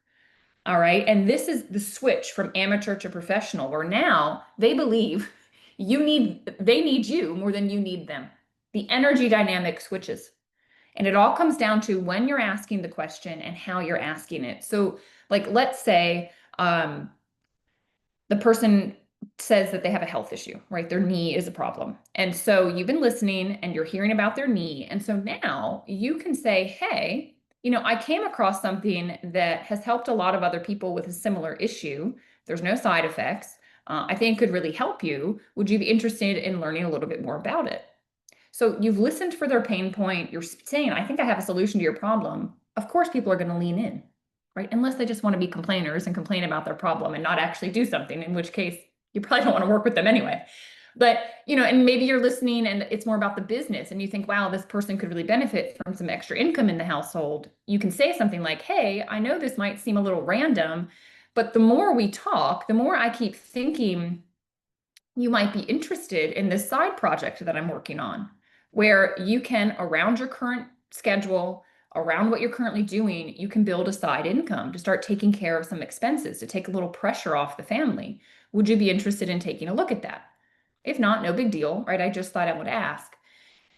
All right. And this is the switch from amateur to professional, where now they believe they need you more than you need them. The energy dynamic switches. And it all comes down to when you're asking the question and how you're asking it. So, like, let's say the person says that they have a health issue, right? Their knee is a problem. And so you've been listening and you're hearing about their knee. And so now you can say, hey, I came across something that has helped a lot of other people with a similar issue. There's no side effects. I think it could really help you. Would you be interested in learning a little bit more about it? So you've listened for their pain point. You're saying, I think I have a solution to your problem. Of course, people are going to lean in, right? Unless they just want to be complainers and complain about their problem and not actually do something, in which case you probably don't want to work with them anyway. But, and maybe you're listening and it's more about the business and you think, wow, this person could really benefit from some extra income in the household. You can say something like, hey, I know this might seem a little random, but the more we talk, the more I keep thinking you might be interested in this side project that I'm working on, where you can, around your current schedule, around what you're currently doing, you can build a side income to start taking care of some expenses, to take a little pressure off the family. Would you be interested in taking a look at that? If not, no big deal, right? I just thought I would ask.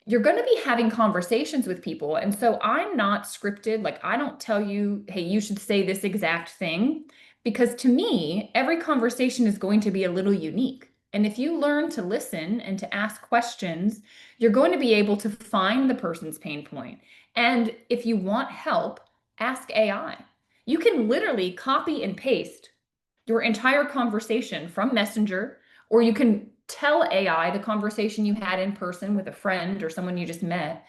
You're going to be having conversations with people. And so I'm not scripted. Like, I don't tell you, hey, you should say this exact thing, because to me, every conversation is going to be a little unique. And if you learn to listen and to ask questions, you're going to be able to find the person's pain point. And if you want help, ask AI. You can literally copy and paste your entire conversation from Messenger, or you can tell AI the conversation you had in person with a friend or someone you just met,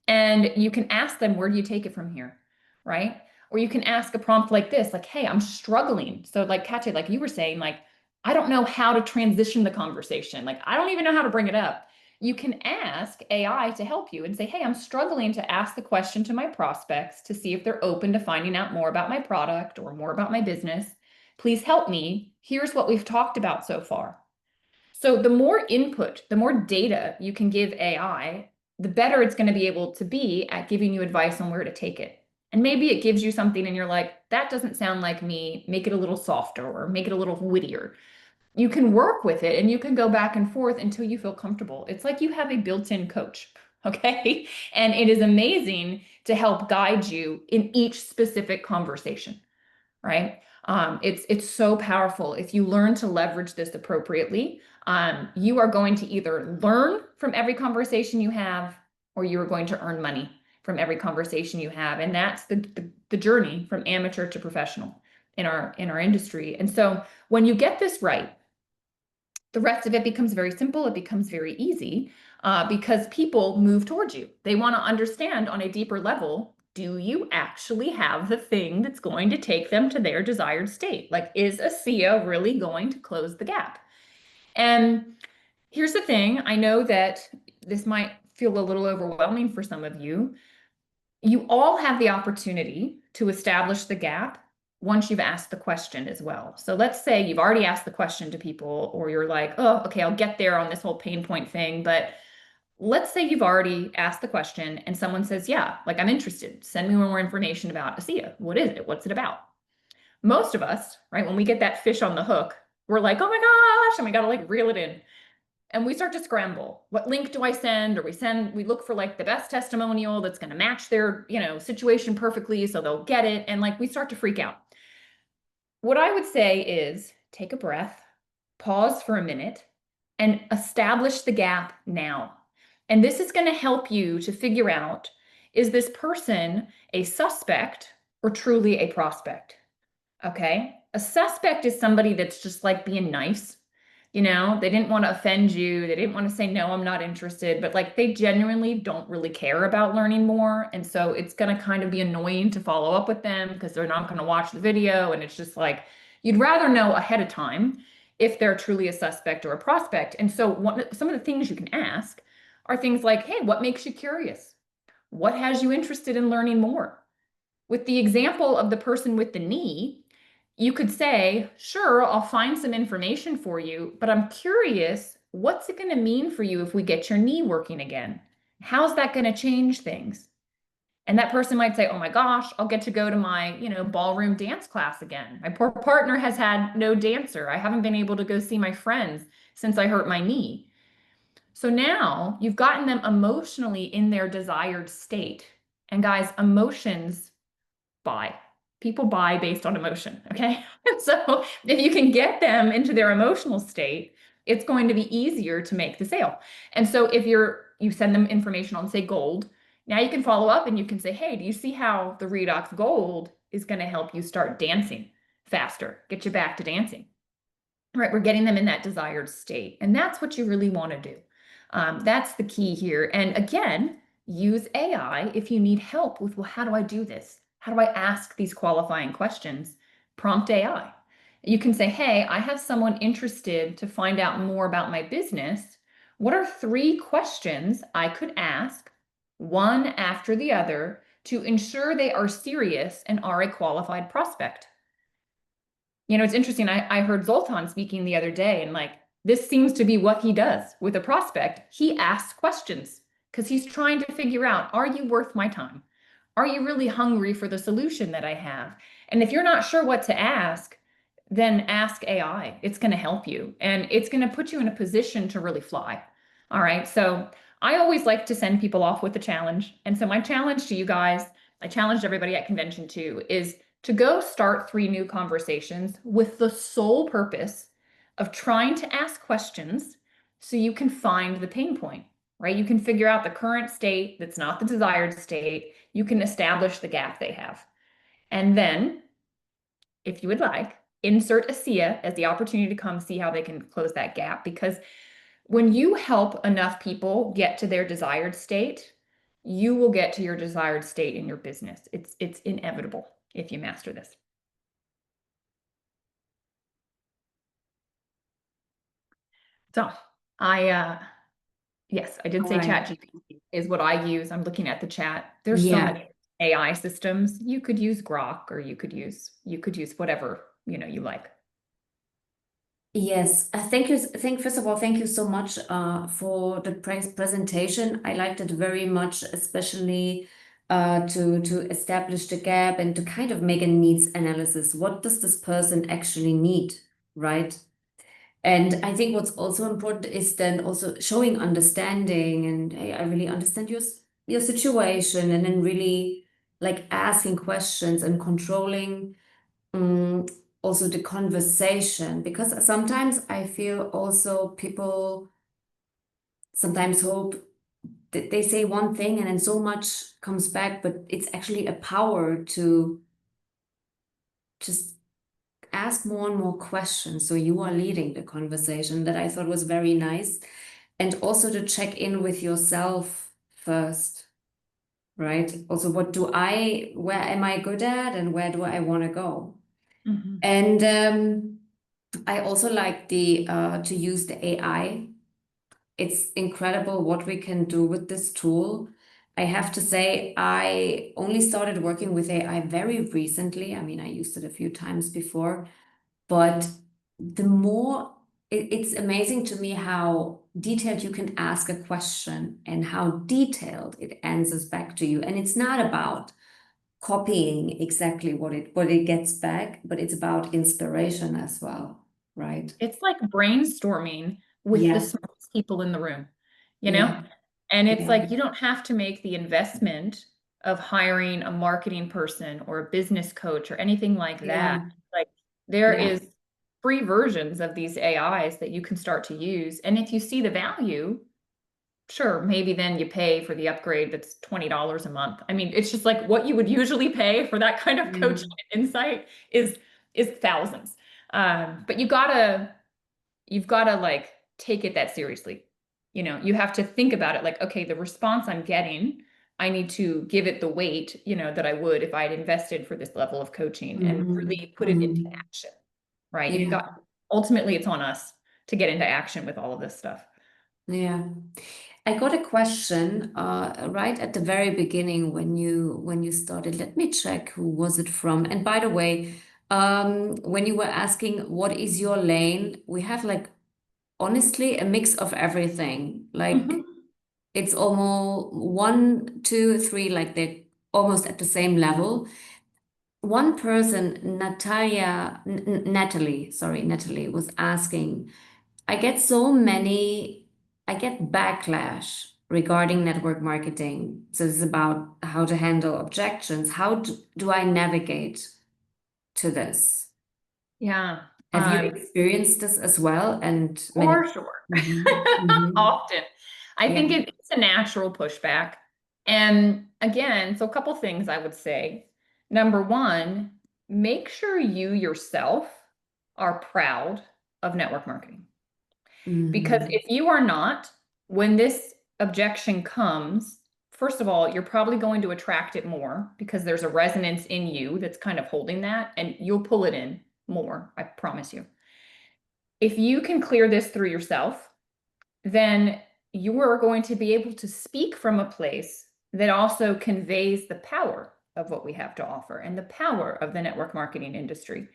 and you can ask them, where do you take it from here, right? Or you can ask a prompt like this, like, hey, I'm struggling. So like Katya, like you were saying, like, I don't know how to transition the conversation. Like, I don't even know how to bring it up. You can ask AI to help you and say, hey, I'm struggling to ask the question to my prospects to see if they're open to finding out more about my product or more about my business. Please help me. Here's what we've talked about so far. So the more input, the more data you can give AI, the better it's going to be able to be at giving you advice on where to take it. And maybe it gives you something and you're like, that doesn't sound like me. Make it a little softer or make it a little wittier. You can work with it and you can go back and forth until you feel comfortable. It's like you have a built-in coach, okay? And it is amazing to help guide you in each specific conversation, right? It's so powerful. If you learn to leverage this appropriately, you are going to either learn from every conversation you have, or you are going to earn money from every conversation you have. And that's the journey from amateur to professional in our industry. And so when you get this right, the rest of it becomes very simple. It becomes very easy because people move towards you. They want to understand on a deeper level, do you actually have the thing that's going to take them to their desired state? Like, is ASEA really going to close the gap? And here's the thing. I know that this might feel a little overwhelming for some of you. You all have the opportunity to establish the gap once you've asked the question as well. So let's say you've already asked the question to people, or you're like, oh, okay, I'll get there on this whole pain point thing. But let's say you've already asked the question and someone says, yeah, like, I'm interested. Send me more information about ASEA. What is it? What's it about? Most of us, right, when we get that fish on the hook, we're like, oh my gosh, and we got to like reel it in. And we start to scramble. What link do I send? Or we look for like the best testimonial that's going to match their, situation perfectly so they'll get it. And like we start to freak out. What I would say is take a breath, pause for a minute, and establish the gap now. And this is going to help you to figure out, is this person a suspect or truly a prospect? Okay. A suspect is somebody that's just like being nice. You know, they didn't want to offend you. They didn't want to say, no, I'm not interested, but like they genuinely don't really care about learning more. And so it's going to kind of be annoying to follow up with them because they're not going to watch the video. And it's just like, you'd rather know ahead of time if they're truly a suspect or a prospect. And so some of the things you can ask are things like, hey, what makes you curious? What has you interested in learning more? With the example of the person with the knee, you could say, sure, I'll find some information for you, but I'm curious, what's it going to mean for you if we get your knee working again? How's that going to change things? And that person might say, oh my gosh, I'll get to go to my, ballroom dance class again. My poor partner has had no dancer. I haven't been able to go see my friends since I hurt my knee. So now you've gotten them emotionally in their desired state. And guys, emotions buy. People buy based on emotion, okay? So if you can get them into their emotional state, it's going to be easier to make the sale. And so if you send them information on, say, gold, now you can follow up and you can say, hey, do you see how the Redox Gold is going to help you start dancing faster, get you back to dancing? Right, we're getting them in that desired state. And that's what you really want to do. That's the key here. And again, use AI if you need help with, well, how do I do this? How do I ask these qualifying questions? Prompt AI. You can say, hey, I have someone interested to find out more about my business. What are 3 questions I could ask, one after the other, to ensure they are serious and are a qualified prospect? You know, it's interesting. I heard Zoltan speaking the other day, and like, this seems to be what he does with a prospect. He asks questions because he's trying to figure out, are you worth my time? Are you really hungry for the solution that I have? And if you're not sure what to ask, then ask AI. It's going to help you and it's going to put you in a position to really fly. All right. So I always like to send people off with a challenge. And so my challenge to you guys, I challenged everybody at convention too, is to go start 3 new conversations with the sole purpose of trying to ask questions so you can find the pain point, right? You can figure out the current state that's not the desired state. You can establish the gap they have. And then, if you would like, insert ASEA as the opportunity to come see how they can close that gap. Because when you help enough people get to their desired state, you will get to your desired state in your business. It's inevitable if you master this. So yes, I did All say right. ChatGPT is what I use. I'm looking at the chat. There's so Yeah. many AI systems. You could use Grok or you could use whatever, you like. Yes, first of all, thank you so much for the presentation. I liked it very much, especially to establish the gap and to kind of make a needs analysis. What does this person actually need, right? And I think what's also important is then also showing understanding and, hey, I really understand your situation, and then really like asking questions and controlling um, also the conversation, because sometimes I feel also people sometimes hope that they say one thing and then so much comes back, but it's actually a power to just ask more and more questions. So you are leading the conversation, that I thought was very nice. And also to check in with yourself first, right? Also, where am I good at and where do I want to go? Mhm. And I also like the to use the AI. It's incredible what we can do with this tool. I have to say, I only started working with AI very recently. I mean, I used it a few times before, but the more it's amazing to me how detailed you can ask a question and how detailed it answers back to you. And it's not about copying exactly what it gets back, but it's about inspiration as well, right? It's like brainstorming with the Yeah, smartest people in the room, you know? yeah, And it's yeah, like you don't have to make the investment of hiring a marketing person or a business coach or anything like that. yeah, Like there yeah. is free versions of these AIs that you can start to use. And if you see the value, sure, maybe then you pay for the upgrade that's $20 a month. I mean, it's just like what you would usually pay for that kind of coaching Mm. and insight is thousands. But you gotta you've got to like take it that seriously. You know, you have to think about it like, okay, the response I'm getting, I need to give it the weight, you know, that I would if I had invested for this level of coaching and really put it into action, right? You've Yeah. got, ultimately it's on us to get into action with all of this stuff. Yeah. I got a question right at the very beginning when you started. Let me check who was it from. And by the way, when you were asking what is your lane, we have like honestly a mix of everything. Like it's almost one, two, three, like they're almost at the same level. One person, Natalie was asking, I get so many, I get backlash regarding network marketing. So this is about how to handle objections. How do I navigate to this? Yeah. Have you experienced this as well? And many. For sure. Mhm. Often. I Yeah. think it's a natural pushback. And again, so a couple things I would say. Number one, make sure you yourself are proud of network marketing. Because Mhm. if you are not, when this objection comes, first of all, you're probably going to attract it more because there's a resonance in you that's kind of holding that, and you'll pull it in more, I promise you. If you can clear this through yourself, then you are going to be able to speak from a place that also conveys the power of what we have to offer and the power of the network marketing industry.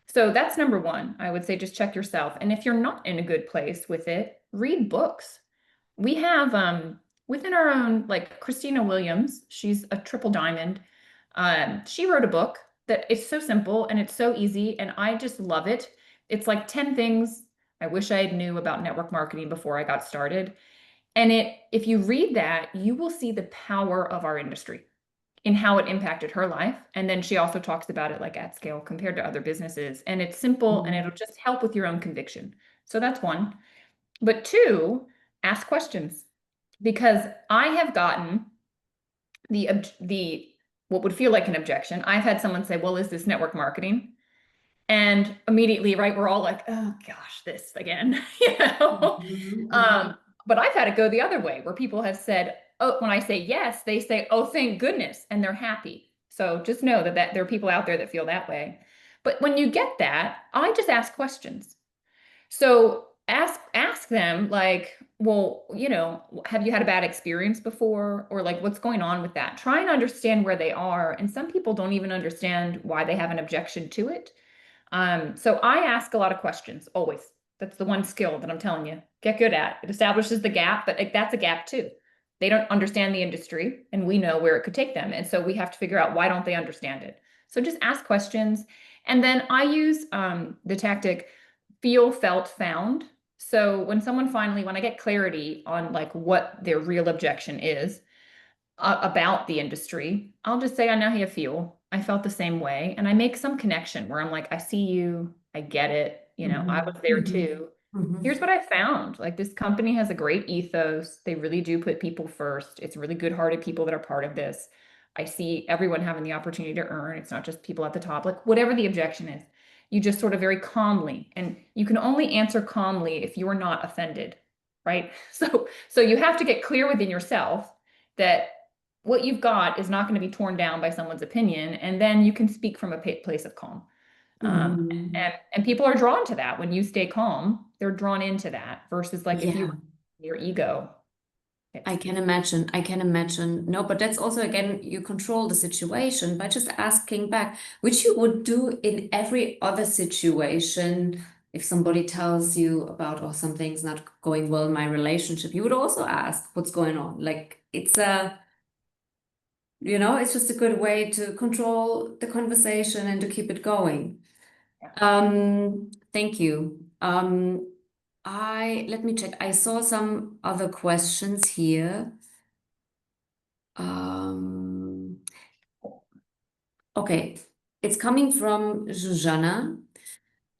So that's number one. I would say just check yourself. And if you're not in a good place with it, read books. We have within our own, like Christina Williams, she's a triple diamond. She wrote a book that it's so simple and it's so easy, and I just love it. It's like 10 things I wish I had knew about network marketing before I got started. And if you read that, you will see the power of our industry in how it impacted her life. And then she also talks about it like at scale compared to other businesses. And it's simple and it'll just help with your own conviction. So that's one. But two, ask questions, because I have gotten the what would feel like an objection. I've had someone say, "Well, is this network marketing?" And immediately, right, we're all like, "Oh gosh, this again," you know. Mhm. Um, but I've had it go the other way, where people have said, "Oh," when I say yes, they say, "Oh, thank goodness," and they're happy. So just know that there are people out there that feel that way. But when you get that, I just ask questions. So ask them like, well, you know, have you had a bad experience before? Or like, what's going on with that? Try and understand where they are. And some people don't even understand why they have an objection to it. So I ask a lot of questions always. That's the one skill that I'm telling you, get good at. It establishes the gap, but like, that's a gap too. They don't understand the industry, and we know where it could take them. And so we have to figure out, why don't they understand it? So just ask questions. And then I use the tactic feel, felt, found. So when I get clarity on like what their real objection is, about the industry, I'll just say, I know how you feel. I felt the same way. And I make some connection where I'm like, I see you. I get it. You know, I was Mhm. there Mhm. too. Here's Mhm. what I found. Like, this company has a great ethos. They really do put people first. It's really good-hearted people that are part of this. I see everyone having the opportunity to earn. It's not just people at the top, like whatever the objection is. You just sort of very calmly, and you can only answer calmly if you are not offended, right? So you have to get clear within yourself that what you've got is not going to be torn down by someone's opinion, and then you can speak from a place of calm. Mhm. And people are drawn to that. When you stay calm, they're drawn into that, versus like if you Yeah. your ego. I It's can imagine. I can imagine. No, but that's also, again, you control the situation by just asking back, which you would do in every other situation. If somebody tells you about, oh, something's not going well in my relationship, you would also ask what's going on. Like it's a, it's just a good way to control the conversation and to keep it going. yeah. Thank you. Let me check. I saw some other questions here. Um, okay, it's coming from Zuzana.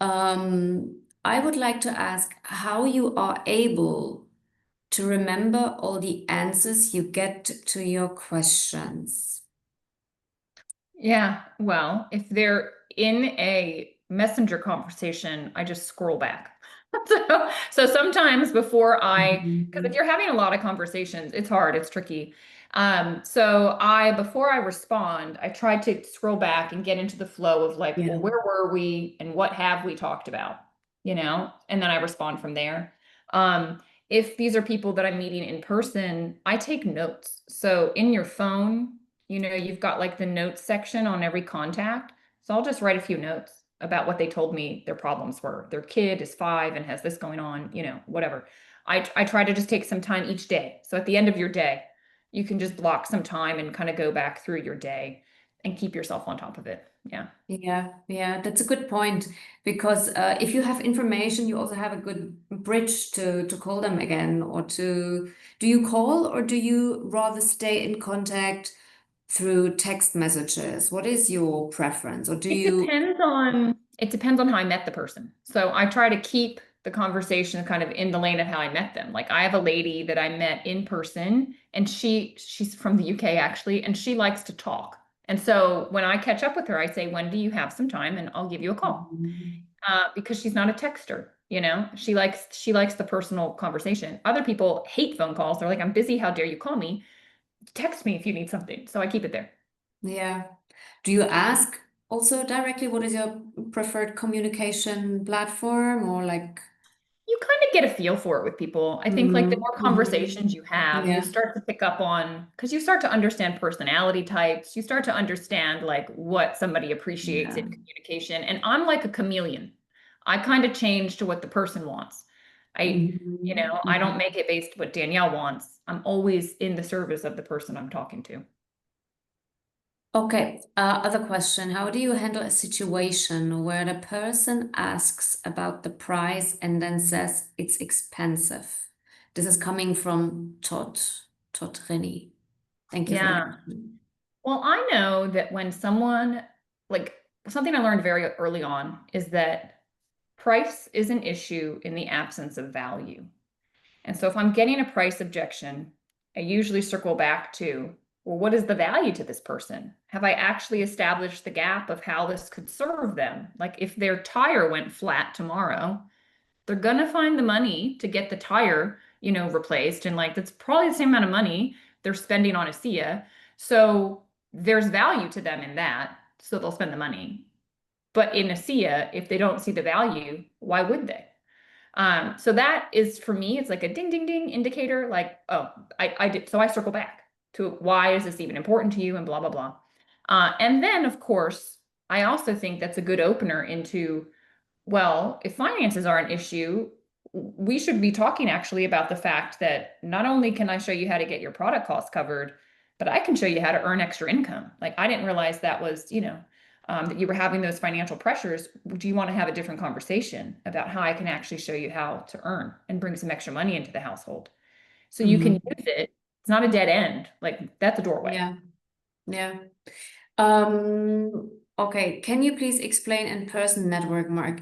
I would like to ask how you are able to remember all the answers you get to your questions. Yeah, well, if they're in a messenger conversation, I just scroll back. So sometimes because if Mhm. you're having a lot of conversations, it's hard, it's tricky. Before I respond, I try to scroll back and get into the flow of like, well, Yeah. where were we and what have we talked about, and then I respond from there. Um, if these are people that I'm meeting in person, I take notes. So in your phone, you've got like the notes section on every contact. So I'll just write a few notes about what they told me their problems were. Their kid is 5 and has this going on, whatever. I try to just take some time each day. So at the end of your day, you can just block some time and kind of go back through your day and keep yourself on top of it. Yeah. Yeah, yeah, that's a good point because if you have information, you also have a good bridge to call them again or to do you call or do you rather stay in contact through text messages? What is your preference? Or do you It depends on how I met the person. So I try to keep the conversation kind of in the lane of how I met them. Like I have a lady that I met in person and she's from the UK actually, and she likes to talk. And so when I catch up with her, I say, when do you have some time? And I'll give you a call. Mhm. Because she's not a texter, she likes the personal conversation. Other people hate phone calls. They're like, I'm busy. How dare you call me? Text me if you need something. So I keep it there. Yeah. Do you ask also directly what is your preferred communication platform or like You kind of get a feel for it with people. I think like the Mhm, more mhm. conversations you have, you Yeah. start to pick up on because you start to understand personality types. You start to understand like what somebody appreciates Yeah. in communication. And I'm like a chameleon. I kind of change to what the person wants. I don't Mhm. make it based what Danielle wants. I'm always in the service of the person I'm talking to. Okay, other question. How do you handle a situation where the person asks about the price and then says it's expensive? This is coming from Todd Rennie. Thank you for the Yeah. question. Well, I know that when like, something I learned very early on is that price is an issue in the absence of value. And so if I'm getting a price objection, I usually circle back to, well, what is the value to this person? Have I actually established the gap of how this could serve them? Like if their tire went flat tomorrow, they're gonna find the money to get the tire, replaced. And like that's probably the same amount of money they're spending on ASEA. So there's value to them in that. So they'll spend the money. But in ASEA, if they don't see the value, why would they? So that is for me, it's like a ding, ding, ding indicator, like, oh, I did. So I circle back to why is this even important to you and blah, blah, blah. And then, of course, I also think that's a good opener into, well, if finances are an issue, we should be talking actually about the fact that not only can I show you how to get your product costs covered, but I can show you how to earn extra income. Like I didn't realize that was, that you were having those financial pressures. Do you want to have a different conversation about how I can actually show you how to earn and bring some extra money into the household? So you can Mhm. use it. It's not a dead end. Like that's a doorway. Yeah, yeah. Okay, can you please explain in-person networking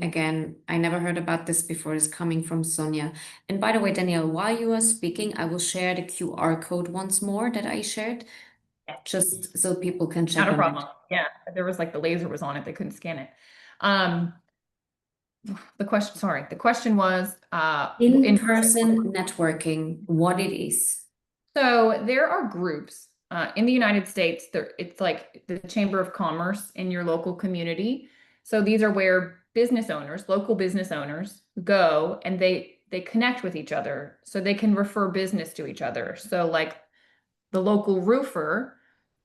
again? I never heard about this before. It's coming from Sonia. And by the way, Danielle, while you are speaking, I will share the QR code once more that I shared, Yeah. just so people can Not check a on it. problem. Yeah. There was like the laser was on it. They couldn't scan it. Um, the question was in person. In-person networking, what it is. So there are groups in the United States. It's like the Chamber of Commerce in your local community. So these are where business owners, local business owners, go and they connect with each other so they can refer business to each other. So like the local roofer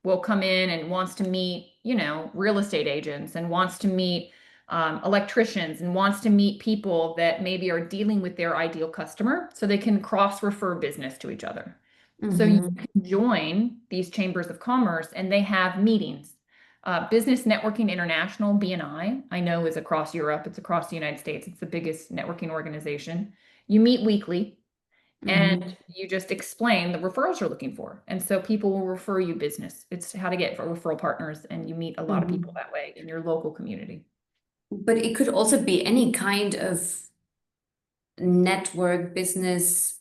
will come in and wants to meet, real estate agents and wants to meet electricians and wants to meet people that maybe are dealing with their ideal customer so they can cross refer business to each other. So you Mm-hmm. can join these chambers of commerce and they have meetings. Business Networking International, BNI, I know is across Europe, it's across the United States, it's the biggest networking organization. You meet weekly and Mm-hmm. you just explain the referrals you're looking for. And so people will refer you business. It's how to get referral partners, and you meet a lot of people Mm-hmm. that way in your local community. But it could also be any kind of network, business,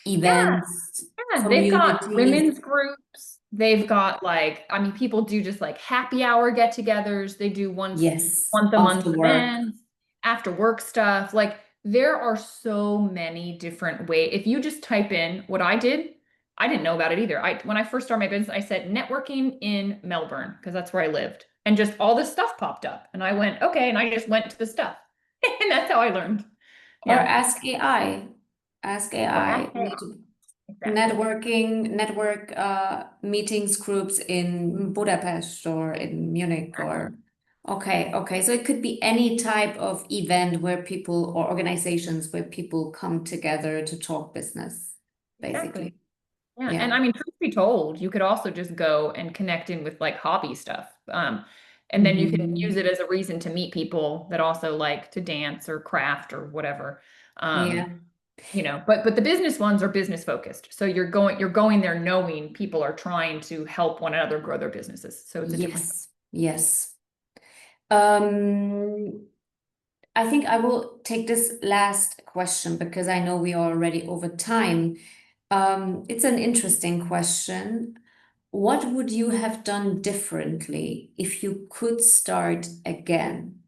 Yeah, events, yeah, they've got communities. women's groups. They've got like, I mean, people do just like happy hour get-togethers. They do once Yes, once a month after work. events. after work stuff. Like there are so many different ways. If you just type in what I did, I didn't know about it either. When I first started my business, I said networking in Melbourne because that's where I lived. And just all this stuff popped up. And I went, okay. And I just went to the stuff. And that's how I learned. Or Yeah. ask AI. Ask Or ask AI. AI. Exactly. Network meetings groups in Budapest or in Munich or okay. So it could be any type of event where people or organizations where people come together to talk business, Exactly. basically. Yeah. And Yeah. I mean, truth be told, you could also just go and connect in with like hobby stuff. And then you can use Mhm. it as a reason to meet people that also like to dance or craft or whatever. Um, Yeah. but the business ones are business focused. So you're going there knowing people are trying to help one another grow their businesses. So it's a different. Yes. Yes. Um, I think I will take this last question because I know we are already over time. It's an interesting question. What would you have done differently if you could start again?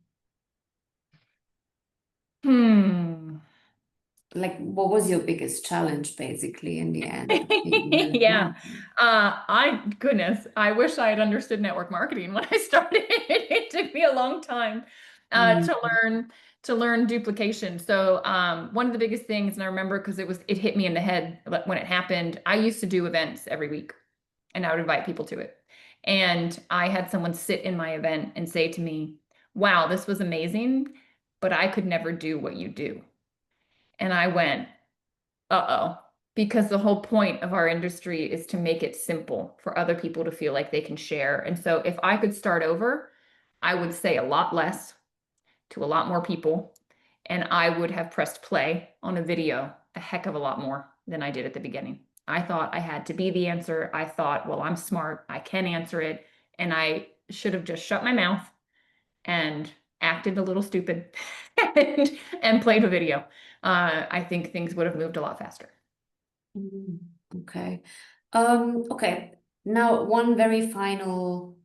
Hmm. Like, what was your biggest challenge basically in the end? Yeah. Goodness, I wish I had understood network marketing when I started. It took me a long time Mm, to learn duplication. So one of the biggest things, and I remember because it hit me in the head when it happened. I used to do events every week, and I would invite people to it. And I had someone sit in my event and say to me, "Wow, this was amazing, but I could never do what you do." And I went, uh-oh. Because the whole point of our industry is to make it simple for other people to feel like they can share. And so if I could start over, I would say a lot less to a lot more people. And I would have pressed play on a video a heck of a lot more than I did at the beginning. I thought I had to be the answer. I thought, well, I'm smart. I can answer it. And I should have just shut my mouth and acted a little stupid and played a video. I think things would have moved a lot faster. mm, okay. Okay. Now, one very final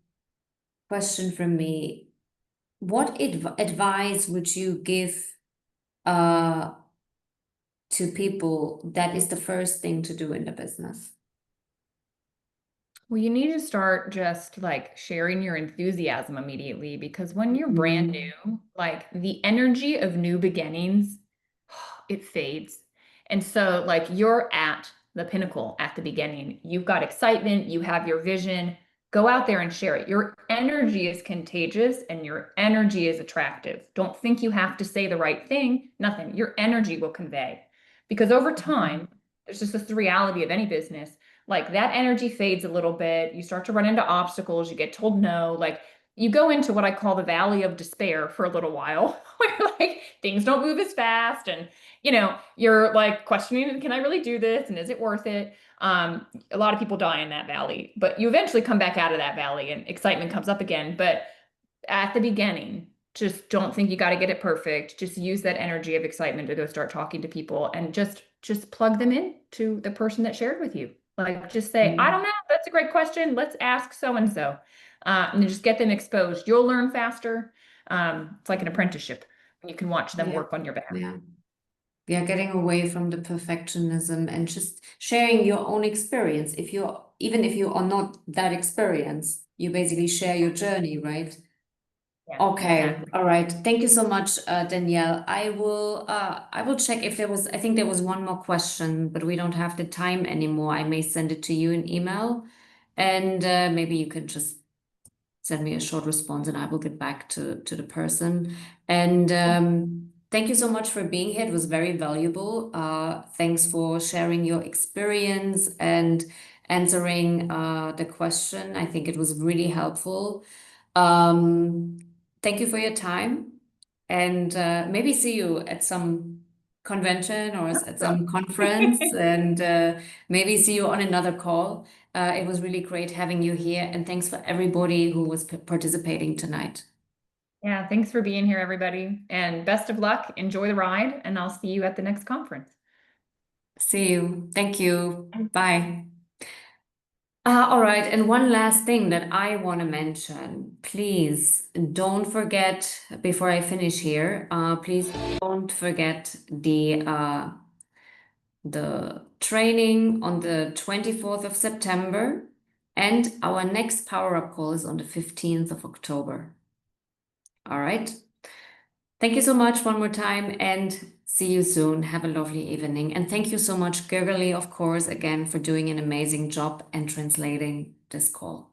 question from me. What advice would you give uh, to people that is the first thing to do in the business? Well, you need to start just like sharing your enthusiasm immediately because when you're brand Mm, new, like the energy of new beginnings, it fades. And so, like, you're at the pinnacle at the beginning. You've got excitement, you have your vision. Go out there and share it. Your energy is contagious and your energy is attractive. Don't think you have to say the right thing, nothing. Your energy will convey. Because over time, there's just this reality of any business like that energy fades a little bit. You start to run into obstacles. You get told no. Like you go into what I call the valley of despair for a little while, where like things don't move as fast, and you're like questioning, can I really do this, and is it worth it? A lot of people die in that valley, but you eventually come back out of that valley, and excitement comes up again. But at the beginning, just don't think you got to get it perfect. Just use that energy of excitement to go start talking to people and just plug them in to the person that shared with you. Like just say, I don't mm, know, that's a great question. Let's ask so and so. And then just get them exposed. You'll learn faster. It's like an apprenticeship. You can watch them yeah, work on your behalf. yeah. Yeah, getting away from the perfectionism and just sharing your own experience. Even if you are not that experienced, you basically share your journey, right? Yeah, Okay, exactly. all right. Thank you so much, Danielle. I will check if I think there was one more question, but we don't have the time anymore. I may send it to you in email, and maybe you can just send me a short response and I will get back to the person. And thank you so much for being here. It was very valuable. Thanks for sharing your experience and answering the question. I think it was really helpful. Um, Thank you for your time and maybe see you at some convention or at So, some conference and maybe see you on another call. It was really great having you here, and thanks for everybody who was participating tonight. yeah, thanks for being here, everybody. And best of luck. Enjoy the ride, and I'll see you at the next conference. See you. Thank you. Bye. All right, and one last thing that I want to mention. Please don't forget, before I finish here, please don't forget the training on the 24th of September, and our next Power Up call is on the 15th of October. All right. Thank you so much one more time, and see you soon. Have a lovely evening. And thank you so much, Gurgly, of course, again, for doing an amazing job and translating this call.